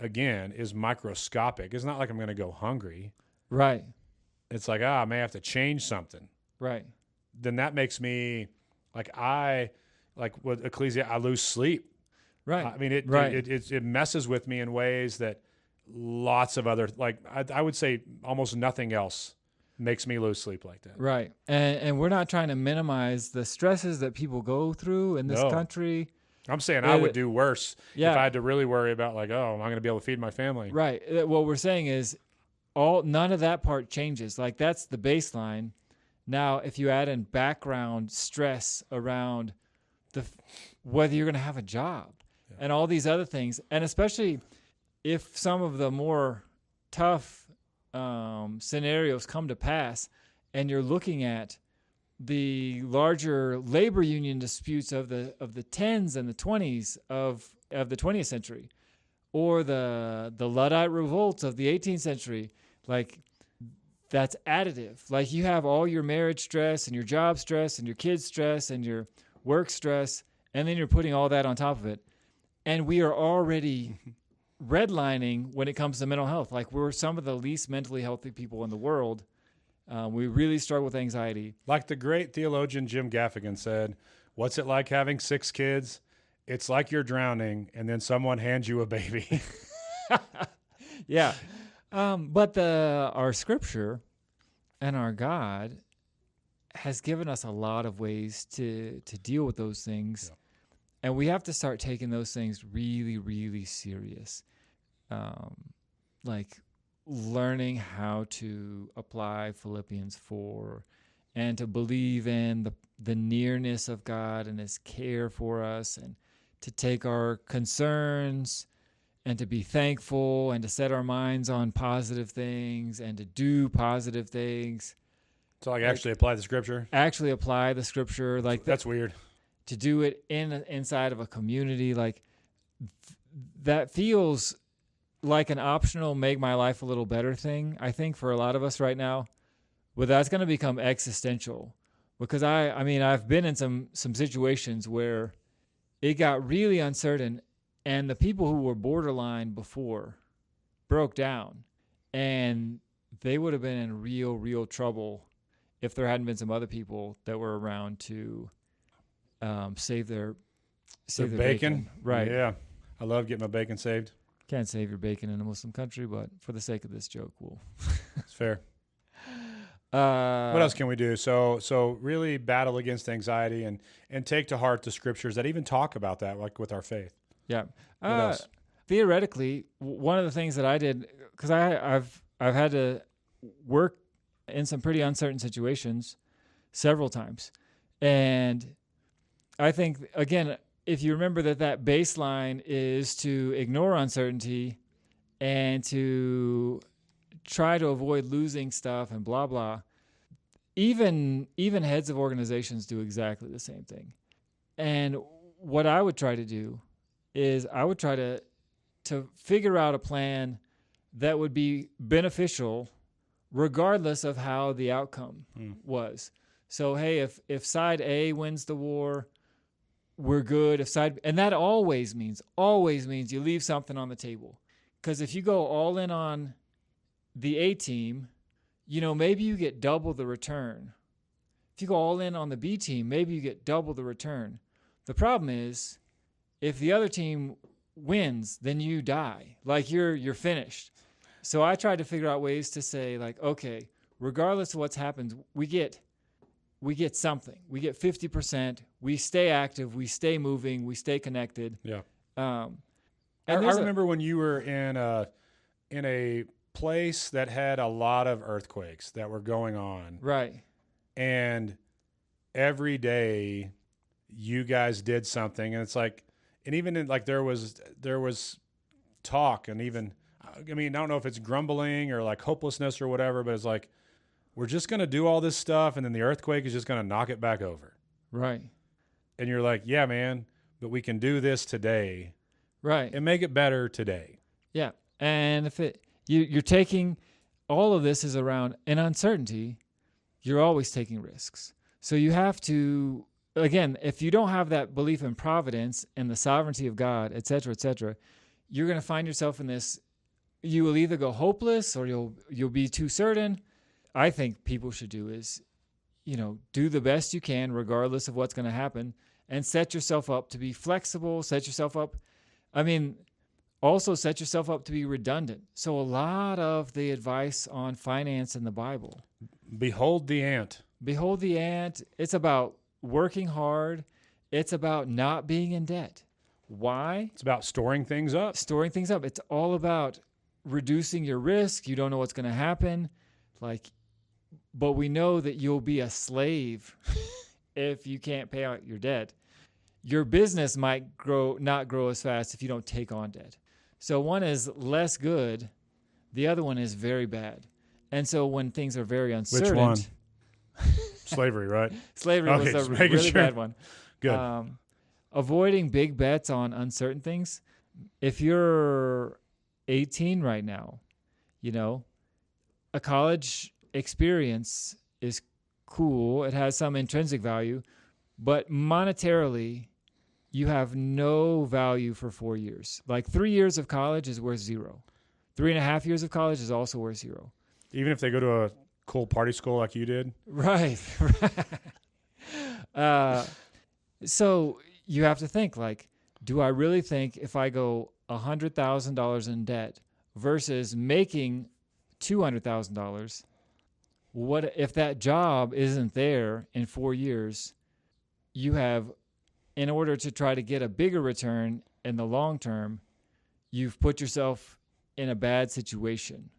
again is microscopic, it's not like I'm going to go hungry. Right. It's like, I may have to change something. Right. Then that makes me like with Ecclesia, I lose sleep. Right. I mean, right. it messes with me in ways that lots of other, I would say almost nothing else makes me lose sleep like that. Right. And we're not trying to minimize the stresses that people go through in this country. I'm saying I would do worse if yeah. I had to really worry about am I going to be able to feed my family? Right. What we're saying is none of that part changes. Like, that's the baseline. Now, if you add in background stress around whether you're going to have a job, and all these other things. And especially if some of the more tough scenarios come to pass, and you're looking at the larger labor union disputes of the 10s and the 20s of the 20th century, or the Luddite revolts of the 18th century, like that's additive. Like you have all your marriage stress and your job stress and your kids stress and your work stress, and then you're putting all that on top of it. And we are already redlining when it comes to mental health. Like we're some of the least mentally healthy people in the world. We really struggle with anxiety. Like the great theologian Jim Gaffigan said, what's it like having 6 kids? It's like you're drowning and then someone hands you a baby. Yeah. But our scripture and our God has given us a lot of ways to deal with those things. Yeah. And we have to start taking those things really, really serious. Like learning how to apply Philippians 4 and to believe in the nearness of God and his care for us, and to take our concerns and to be thankful and to set our minds on positive things and to do positive things. So like actually apply the scripture? Actually apply the scripture. Like that's weird. To do it inside of a community, like that feels like an optional make my life a little better thing, I think, for a lot of us right now. But that's going to become existential, because I mean I've been in some situations where it got really uncertain, and the people who were borderline before broke down, and they would have been in real trouble if there hadn't been some other people that were around to save their bacon. Right. Yeah. I love getting my bacon saved. Can't save your bacon in a Muslim country, but for the sake of this joke, we'll. It's fair. What else can we do? So really battle against anxiety and take to heart the scriptures that even talk about that, like with our faith. Yeah. What else? Theoretically, one of the things that I did, because I've had to work in some pretty uncertain situations several times, and I think again, if you remember that baseline is to ignore uncertainty and to try to avoid losing stuff and blah, blah. Even heads of organizations do exactly the same thing. And what I would try to do is I would try to figure out a plan that would be beneficial regardless of how the outcome was. So, hey, if side A wins the war, we're good. And that always means you leave something on the table. Because if you go all in on the A team, maybe you get double the return. If you go all in on the B team, maybe you get double the return. The problem is, if the other team wins, then you die. Like you're finished. So I tried to figure out ways to say, like, okay, regardless of what's happened, we get something. We get 50%. We stay active. We stay moving. We stay connected. Yeah. And I remember when you were in a place that had a lot of earthquakes that were going on. Right. And every day you guys did something, and it's like, and even in, like there was talk, and even, I mean, I don't know if it's grumbling or like hopelessness or whatever, but it's like, we're just going to do all this stuff, and then the earthquake is just going to knock it back over. Right. And you're like, yeah, man, but we can do this today. Right. And make it better today. Yeah. And if you're taking, all of this is around an uncertainty, you're always taking risks. So you have to, again, if you don't have that belief in providence and the sovereignty of God, et cetera, you're going to find yourself in this, you will either go hopeless or you'll be too certain. I think people should do is, do the best you can regardless of what's going to happen, and set yourself up to be flexible, also set yourself up to be redundant. So a lot of the advice on finance in the Bible. Behold the ant. It's about working hard. It's about not being in debt. Why? It's about storing things up. It's all about reducing your risk. You don't know what's going to happen. But we know that you'll be a slave if you can't pay out your debt. your business might not grow as fast if you don't take on debt. So one is less good, the other one is very bad. And so when things are very uncertain, Which one? Slavery, right? Slavery Okay, was just a making really sure. bad one. Good. Avoiding big bets on uncertain things. If you're 18 right now, a college experience is cool. It has some intrinsic value, but monetarily, you have no value for 4 years. Like 3 years of college is worth zero. 3.5 years of college is also worth zero. Even if they go to a cool party school like you did? Right. So you have to think, like, do I really think if I go $100,000 in debt versus making $200,000, what if that job isn't there in 4 years? You have, in order to try to get a bigger return in the long term, you've put yourself in a bad situation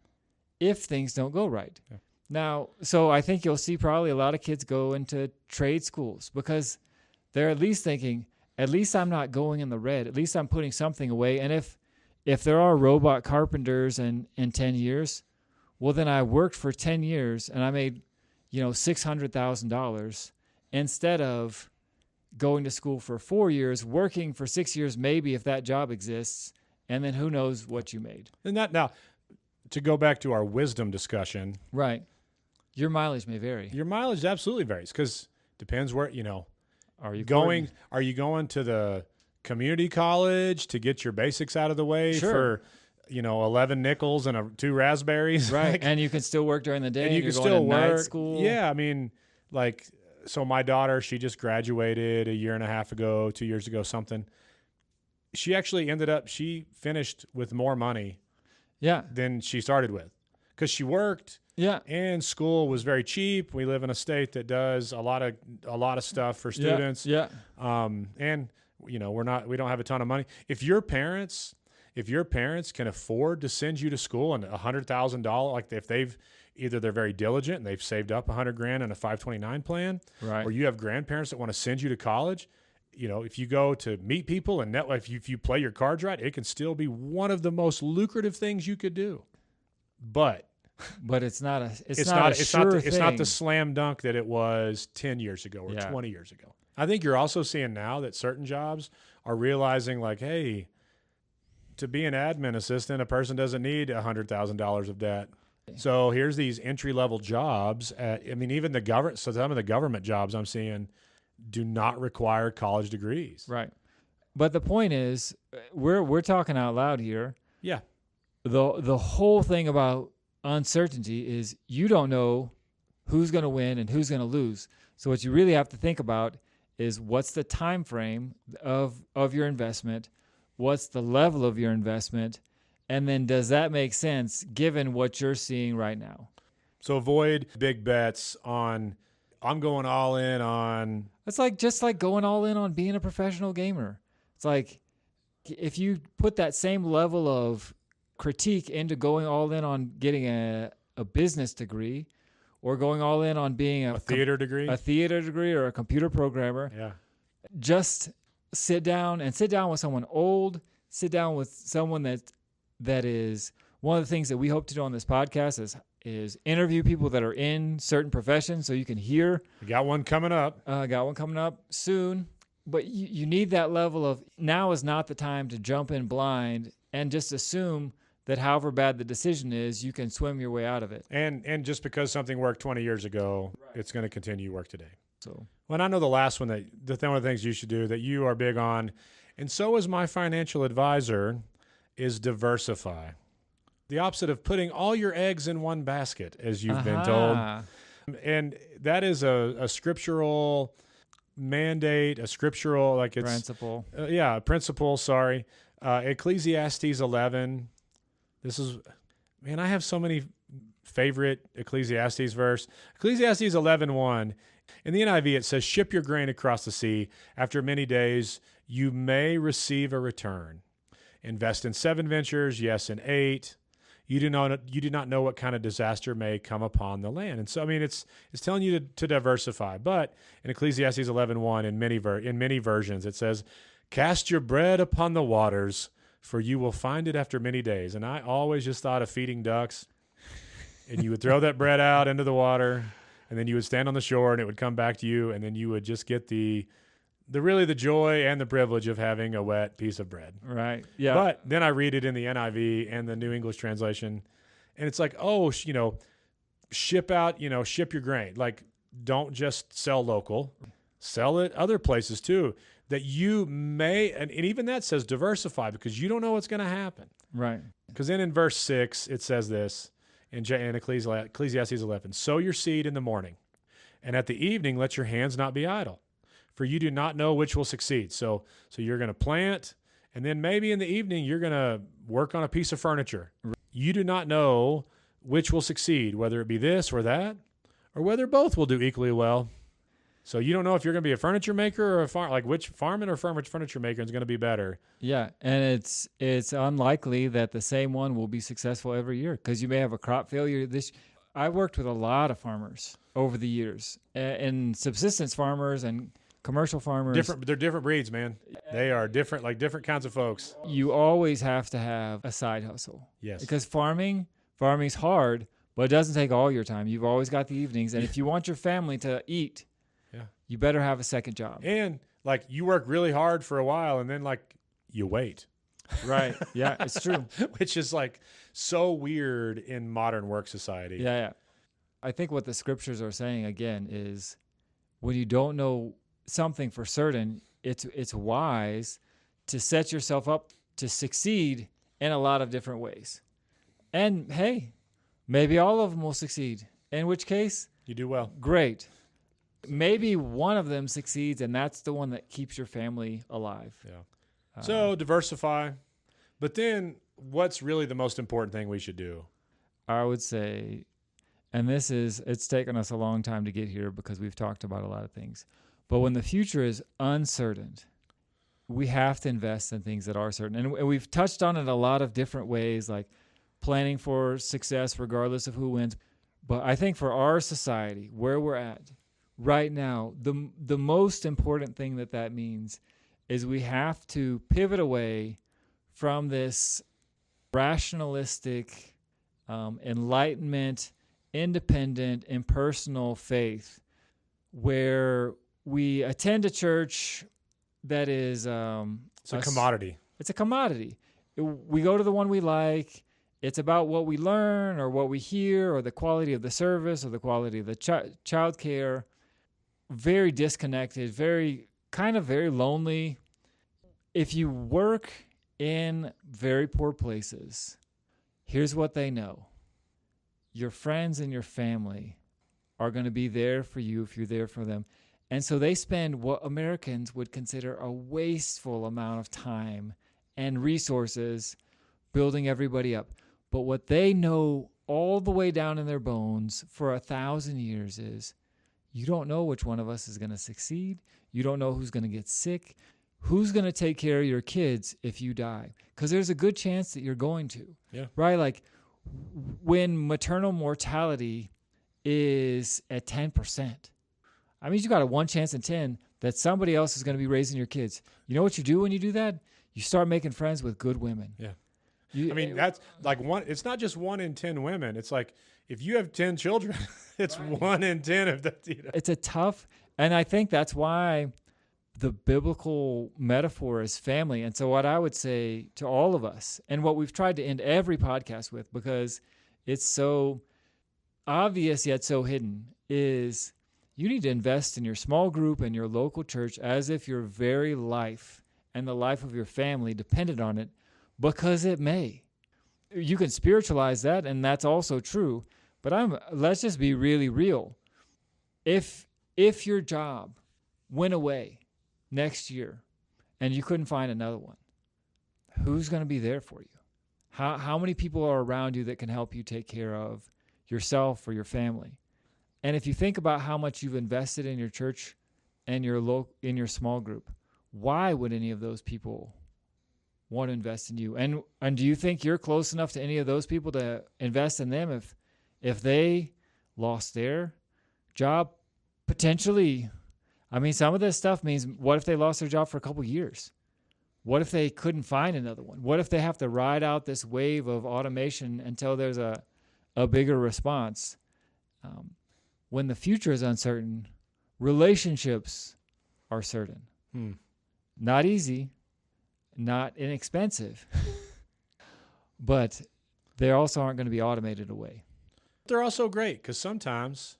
if things don't go right. Yeah. Now, so I think you'll see probably a lot of kids go into trade schools because they're at least thinking, at least I'm not going in the red. At least I'm putting something away. And if there are robot carpenters in 10 years, well, then I worked for 10 years and I made, $600,000 instead of going to school for 4 years, working for 6 years, maybe if that job exists, and then who knows what you made. And that now, to go back to our wisdom discussion. Right. Your mileage may vary. Your mileage absolutely varies because depends where, Are you going to the community college to get your basics out of the way Sure. for 11 nickels and 2 raspberries? Right. Like, And you can still work during the day. and you you're can going still to night work. school. Yeah, I mean, like, so my daughter, she just graduated a year and a half ago, 2 years ago, something. She actually she finished with more money Yeah. than she started with because she worked. Yeah. And school was very cheap. We live in a state that does a lot of stuff for students. Yeah. And we don't have a ton of money. If your parents can afford to send you to school and $100,000, like if they're very diligent and they've saved up $100,000 in a 529 plan, Right. or you have grandparents that want to send you to college, if you go to meet people and if you play your cards right, it can still be one of the most lucrative things you could do. But it's not a it's not the slam dunk that it was 10 years ago or 20 years ago. I think you're also seeing now that certain jobs are realizing, like, hey, to be an admin assistant, a person doesn't need $100,000 of debt. So here's these entry-level jobs even the government. So some of the government jobs I'm seeing do not require college degrees. Right. But the point is, we're talking out loud here. Yeah. The whole thing about uncertainty is you don't know who's going to win and who's going to lose. So what you really have to think about is what's the time frame of your investment, what's the level of your investment, and then does that make sense given what you're seeing right now? So avoid big bets on, I'm going all in on. It's just like going all in on being a professional gamer. It's like if you put that same level of critique into going all in on getting a business degree or going all in on being A theater degree or a computer programmer. Yeah. Just sit down with someone old, sit down with someone that is one of the things that we hope to do on this podcast is interview people that are in certain professions so you can hear. We got one coming up. Got one coming up soon. But you need that level of now is not the time to jump in blind and just assume that however bad the decision is, you can swim your way out of it. And just because something worked 20 years ago, Right. It's going to continue to work today. So, Well, I know the last one one of the things you should do that you are big on, and so is my financial advisor, is diversify. The opposite of putting all your eggs in one basket, as you've been told. And that is a scriptural mandate, a scriptural, like it's principle. Principle. Sorry. Ecclesiastes 11. I have so many favorite Ecclesiastes verse. Ecclesiastes 11:1. In the NIV, it says, ship your grain across the sea. After many days, you may receive a return. Invest in 7 ventures, yes, in 8. You do not know what kind of disaster may come upon the land. And so, I mean, it's telling you to diversify. But in Ecclesiastes 11:1, in many versions, it says, "Cast your bread upon the waters, for you will find it after many days." And I always just thought of feeding ducks, and you would throw that bread out into the water, and then you would stand on the shore, and it would come back to you, and then you would just get the joy and the privilege of having a wet piece of bread. Right. Yeah. But then I read it in the NIV and the New English translation, and it's like, oh, ship your grain. Like, don't just sell local, sell it other places too, that you may, and even that says diversify, because you don't know what's going to happen. Right. Because then in verse 6, it says this in Ecclesiastes 11, "Sow your seed in the morning, and at the evening let your hands not be idle. For you do not know which will succeed." So you're going to plant, and then maybe in the evening you're going to work on a piece of furniture. You do not know which will succeed, whether it be this or that, or whether both will do equally well. So you don't know if you're going to be a furniture maker or which farming or furniture maker is going to be better. Yeah, and it's unlikely that the same one will be successful every year, because you may have a crop failure. I worked with a lot of farmers over the years, and subsistence farmers and commercial farmers. They're different breeds, man. They are different, like different kinds of folks. You always have to have a side hustle. Yes. Because farming's hard, but it doesn't take all your time. You've always got the evenings, and if you want your family to eat, you better have a second job. And like, you work really hard for a while, and then like you wait. Right. Yeah, it's true. Which is like so weird in modern work society. Yeah. I think what the scriptures are saying again is, when you don't know something for certain, it's wise to set yourself up to succeed in a lot of different ways. And hey, maybe all of them will succeed, in which case you do well. Great. Maybe one of them succeeds, and that's the one that keeps your family alive. Yeah. So diversify. But then what's really the most important thing we should do? I would say, and it's taken us a long time to get here because we've talked about a lot of things, but when the future is uncertain, we have to invest in things that are certain. And we've touched on it a lot of different ways, like planning for success regardless of who wins. But I think for our society, where we're at right now, the most important thing that means is we have to pivot away from this rationalistic, enlightenment, independent, impersonal faith where we attend a church that is it's a commodity. It's a commodity. We go to the one we like. It's about what we learn or what we hear or the quality of the service or the quality of the child care. Very disconnected, very lonely. If you work in very poor places, here's what they know. Your friends and your family are going to be there for you if you're there for them. And so they spend what Americans would consider a wasteful amount of time and resources building everybody up. But what they know all the way down in their bones for 1,000 years is, you don't know which one of us is going to succeed. You don't know who's going to get sick. Who's going to take care of your kids if you die? Because there's a good chance that you're going to. Yeah. Right? Like, when maternal mortality is at 10%, I mean, you got a 1 chance in 10 that somebody else is going to be raising your kids. You know what you do when you do that? You start making friends with good women. Yeah. That's like it's not just 1 in 10 women. It's like, if you have 10 children, it's right. 1 in 10 of that. It's a tough, and I think that's why the biblical metaphor is family. And so what I would say to all of us, and what we've tried to end every podcast with, because it's so obvious yet so hidden, is you need to invest in your small group and your local church as if your very life and the life of your family depended on it, because it may. You can spiritualize that, and that's also true, but let's just be really real. If your job went away next year and you couldn't find another one, who's going to be there for you? How many people are around you that can help you take care of yourself or your family? And if you think about how much you've invested in your church and in your small group, why would any of those people want to invest in you. And do you think you're close enough to any of those people to invest in them if they lost their job? Potentially, I mean, some of this stuff means, what if they lost their job for a couple years? What if they couldn't find another one? What if they have to ride out this wave of automation until there's a bigger response? When the future is uncertain, relationships are certain. Not easy, not inexpensive, but they also aren't going to be automated away. They're also great because sometimes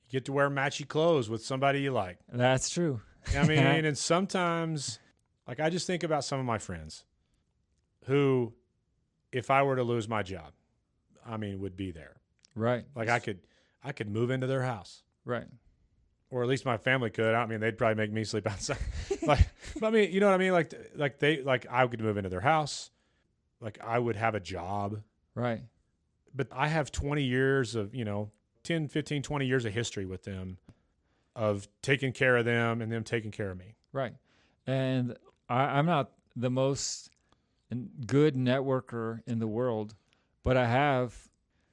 you get to wear matchy clothes with somebody you like. That's true. I mean, and sometimes, like, I just think about some of my friends who, if I were to lose my job, I mean, would be there. Right. Like, I could move into their house. Right. Or at least my family could. I mean, they'd probably make me sleep outside. But I mean, you know what I mean? Like I could move into their house. Like, I would have a job. Right. But I have 20 years of, 10, 15, 20 years of history with them, of taking care of them and them taking care of me. Right. And I'm not the most good networker in the world, but I have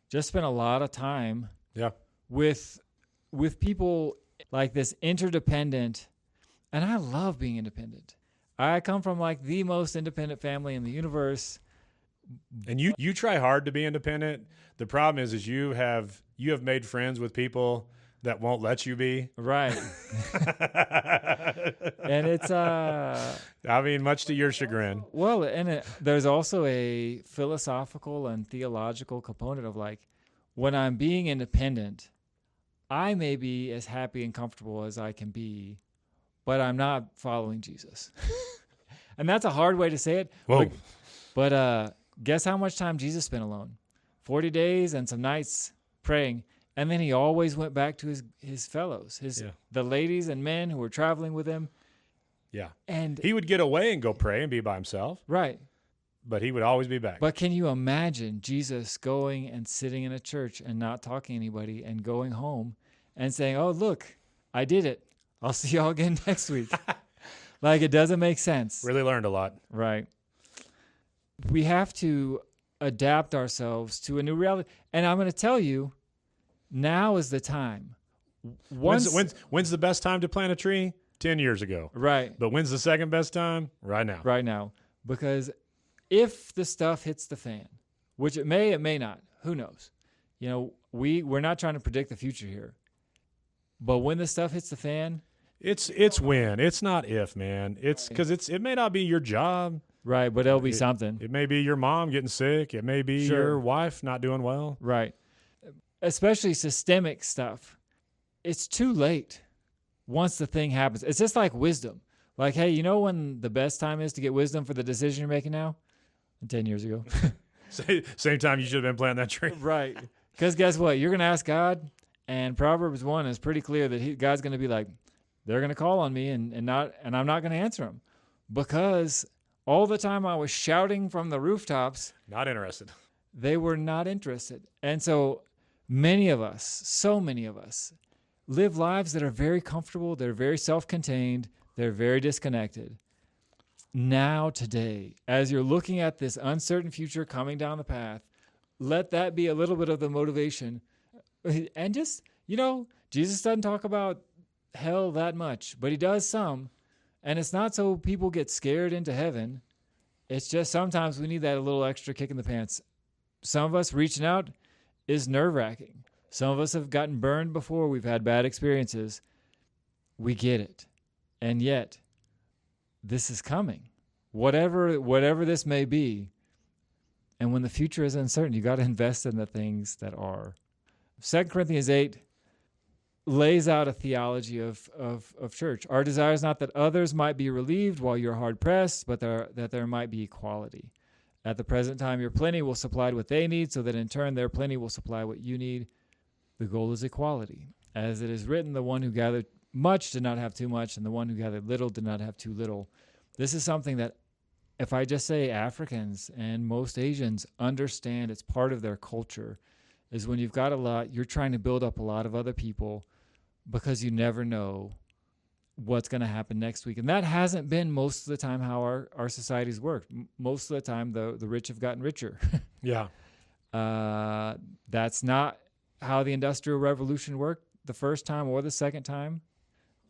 just spent a lot of time with people like this interdependent, and I love being independent. I come from like the most independent family in the universe. And you try hard to be independent. The problem is you have made friends with people that won't let you be. Right. And it's I mean, much to your chagrin. Well, and there's also a philosophical and theological component of, like, when I'm being independent, I may be as happy and comfortable as I can be, but I'm not following Jesus. And that's a hard way to say it. Whoa. But guess how much time Jesus spent alone? 40 days and some nights praying. And then he always went back to his fellows, the ladies and men who were traveling with him. Yeah. And he would get away and go pray and be by himself. Right. But he would always be back. But can you imagine Jesus going and sitting in a church and not talking to anybody and going home and saying, "Oh, look, I did it. I'll see y'all again next week." Like, it doesn't make sense. Really learned a lot. Right. We have to adapt ourselves to a new reality. And I'm going to tell you, now is the time. When's the best time to plant a tree? 10 years ago. Right. But when's the second best time? Right now. Right now. Because if the stuff hits the fan, which it may not, who knows? We're not trying to predict the future here. But when the stuff hits the fan, it's when. It's not if, man. It's because it may not be your job. Right, but it'll be something. It may be your mom getting sick. It may be your wife not doing well. Right. Especially systemic stuff. It's too late once the thing happens. It's just like wisdom. Like, hey, you know when the best time is to get wisdom for the decision you're making now? 10 years ago. Same time you should have been planting that tree. Right. Because guess what? You're going to ask God, and Proverbs 1 is pretty clear that God's going to be like, they're going to call on me, and I'm not going to answer them. Because all the time I was shouting from the rooftops. Not interested. They were not interested. And so many of us, live lives that are very comfortable. They're very self-contained. They're very disconnected. Now, today, as you're looking at this uncertain future coming down the path, let that be a little bit of the motivation. And just, Jesus doesn't talk about hell that much, but he does some. And it's not so people get scared into heaven. It's just sometimes we need that little extra kick in the pants. Some of us reaching out is nerve-wracking. Some of us have gotten burned before. We've had bad experiences. We get it. And yet, this is coming. Whatever this may be. And when the future is uncertain, you got to invest in the things that are. 2 Corinthians 8 lays out a theology of church. Our desire is not that others might be relieved while you're hard-pressed, but that there might be equality. At the present time, your plenty will supply what they need, so that in turn their plenty will supply what you need. The goal is equality. As it is written, the one who gathered much did not have too much, and the one who gathered little did not have too little. This is something that, if I just say Africans and most Asians understand, it's part of their culture, is when you've got a lot, you're trying to build up a lot of other people because you never know what's going to happen next week. And that hasn't been most of the time how our society's worked. Most of the time, the rich have gotten richer. Yeah. That's not how the Industrial Revolution worked the first time or the second time.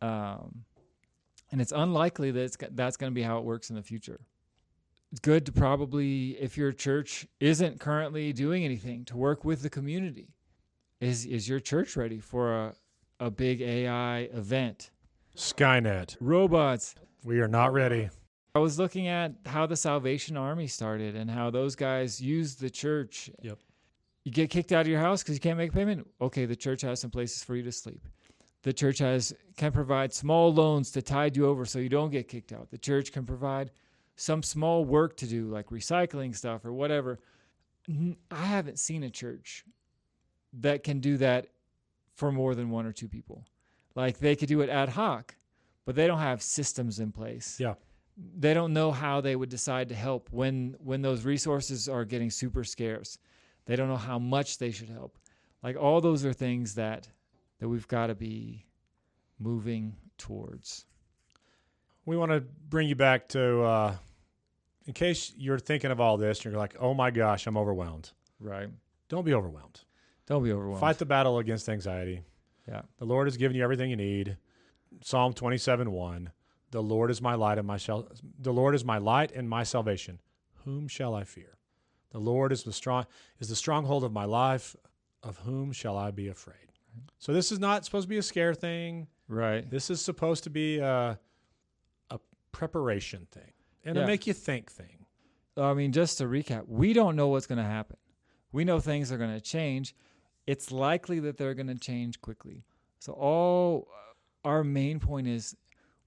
And it's unlikely that that's going to be how it works in the future. It's good to probably, if your church isn't currently doing anything, to work with the community. Is your church ready for a big AI event? Skynet. Robots. We are not ready. I was looking at how the Salvation Army started and how those guys used the church. Yep. You get kicked out of your house because you can't make a payment? Okay, the church has some places for you to sleep. The church can provide small loans to tide you over so you don't get kicked out. The church can provide some small work to do, like recycling stuff or whatever. I haven't seen a church that can do that for more than one or two people. Like, they could do it ad hoc, but they don't have systems in place. Yeah. They don't know how they would decide to help when those resources are getting super scarce. They don't know how much they should help. Like, all those are things that we've got to be moving towards. We want to bring you back to, in case you're thinking of all this, you're like, oh my gosh, I'm overwhelmed. Right. Don't be overwhelmed. Don't be overwhelmed. Fight the battle against anxiety. Yeah. The Lord has given you everything you need. Psalm 27:1. The Lord is my light the Lord is my light and my salvation. Whom shall I fear? The Lord is the stronghold of my life. Of whom shall I be afraid? So this is not supposed to be a scare thing. Right. This is supposed to be a preparation thing and a make you think thing. I mean, just to recap, we don't know what's going to happen. We know things are going to change. It's likely that they're going to change quickly. So our main point is,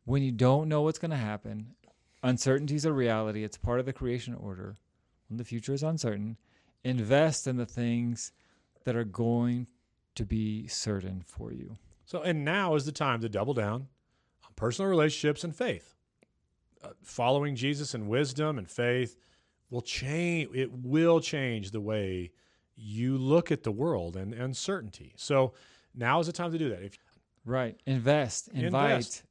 when you don't know what's going to happen, uncertainty is a reality. It's part of the creation order. When the future is uncertain, invest in the things that are going to be certain for you. So, and now is the time to double down on personal relationships and faith. Following Jesus in wisdom and faith will change. It will change the way you look at the world and uncertainty. So now is the time to do that. Right. Invest. Invite.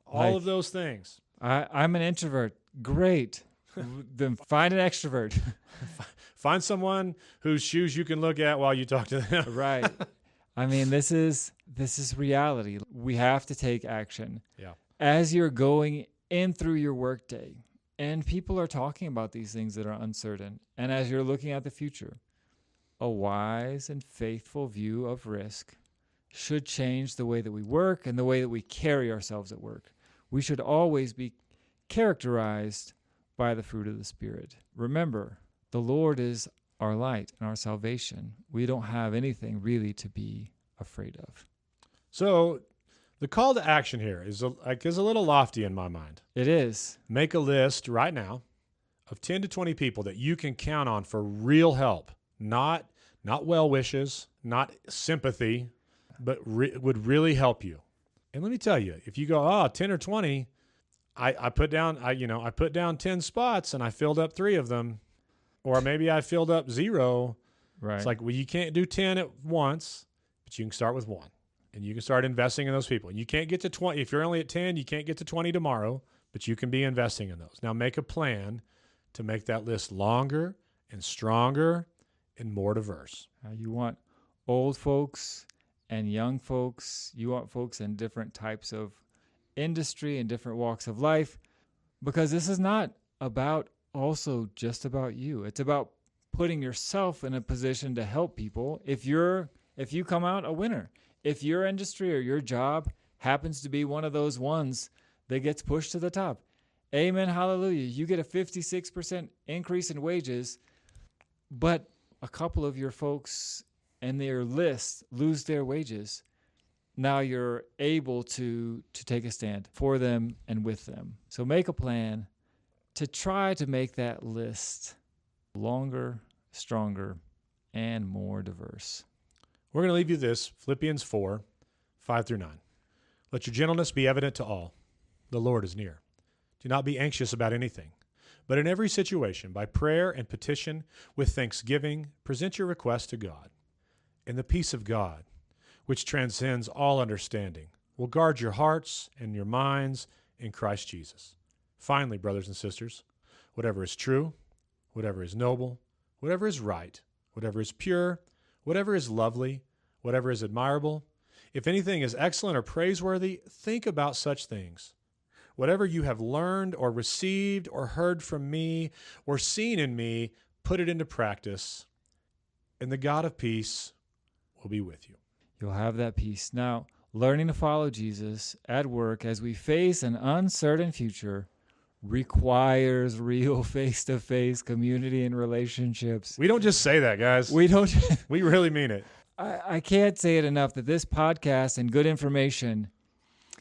All of those things. I'm an introvert. Great. Then find an extrovert. Find someone whose shoes you can look at while you talk to them. Right. I mean, this is reality. We have to take action. Yeah. As you're going in through your workday, and people are talking about these things that are uncertain, and as you're looking at the future, a wise and faithful view of risk should change the way that we work and the way that we carry ourselves at work. We should always be characterized by the fruit of the Spirit. Remember, the Lord is our light and our salvation. We don't have anything really to be afraid of. So the call to action here is a little lofty in my mind. It is. Make a list right now of 10 to 20 people that you can count on for real help, not well wishes, not sympathy, but would really help you. And let me tell you, if you go, 10 or 20, I put down 10 spots and I filled up 3 of them, or maybe I filled up 0. Right. It's like, well, you can't do 10 at once, but you can start with 1. And you can start investing in those people. And you can't get to 20. If you're only at 10, you can't get to 20 tomorrow, but you can be investing in those. Now make a plan to make that list longer and stronger and more diverse. You want old folks and young folks. You want folks in different types of industry and different walks of life, because this is not about also just about you. It's about putting yourself in a position to help people. If you come out a winner, if your industry or your job happens to be one of those ones that gets pushed to the top, amen, hallelujah. You get a 56% increase in wages, but a couple of your folks and their list lose their wages. Now you're able to take a stand for them and with them. So make a plan to try to make that list longer, stronger, and more diverse. We're going to leave you this, Philippians 4, 5-9. Let your gentleness be evident to all. The Lord is near. Do not be anxious about anything, but in every situation, by prayer and petition, with thanksgiving, present your requests to God. And the peace of God, which transcends all understanding, will guard your hearts and your minds in Christ Jesus. Finally, brothers and sisters, whatever is true, whatever is noble, whatever is right, whatever is pure, whatever is lovely, whatever is admirable, if anything is excellent or praiseworthy, think about such things. Whatever you have learned or received or heard from me or seen in me, put it into practice, and the God of peace will be with you. You'll have that peace. Now, learning to follow Jesus at work as we face an uncertain future requires real face-to-face community and relationships. We don't just say that, guys. We don't. We really mean it. I can't say it enough that this podcast and good information,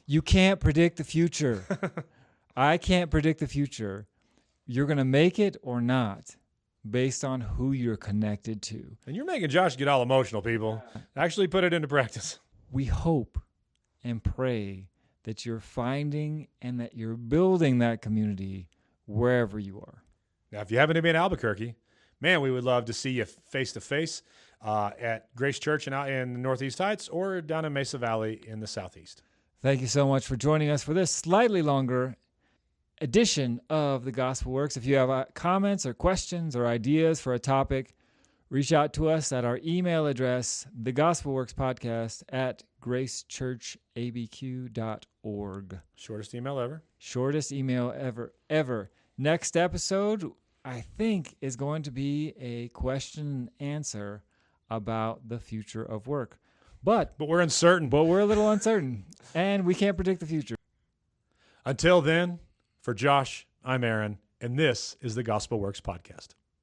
you can't predict the future. I can't predict the future. You're going to make it or not based on who you're connected to. And you're making Josh get all emotional, people. Actually put it into practice. We hope and pray that you're finding and that you're building that community wherever you are. Now, if you happen to be in Albuquerque, man, we would love to see you face-to-face at Grace Church in the Northeast Heights or down in Mesa Valley in the Southeast. Thank you so much for joining us for this slightly longer edition of The Gospel Works. If you have comments or questions or ideas for a topic, reach out to us at our email address, thegospelworkspodcast@gracechurchabq.org. Shortest email ever. Shortest email ever. Next episode, I think, is going to be a question and answer about the future of work. But we're uncertain. But we're a little uncertain, and we can't predict the future. Until then, for Josh, I'm Aaron, and this is the Gospel Works Podcast.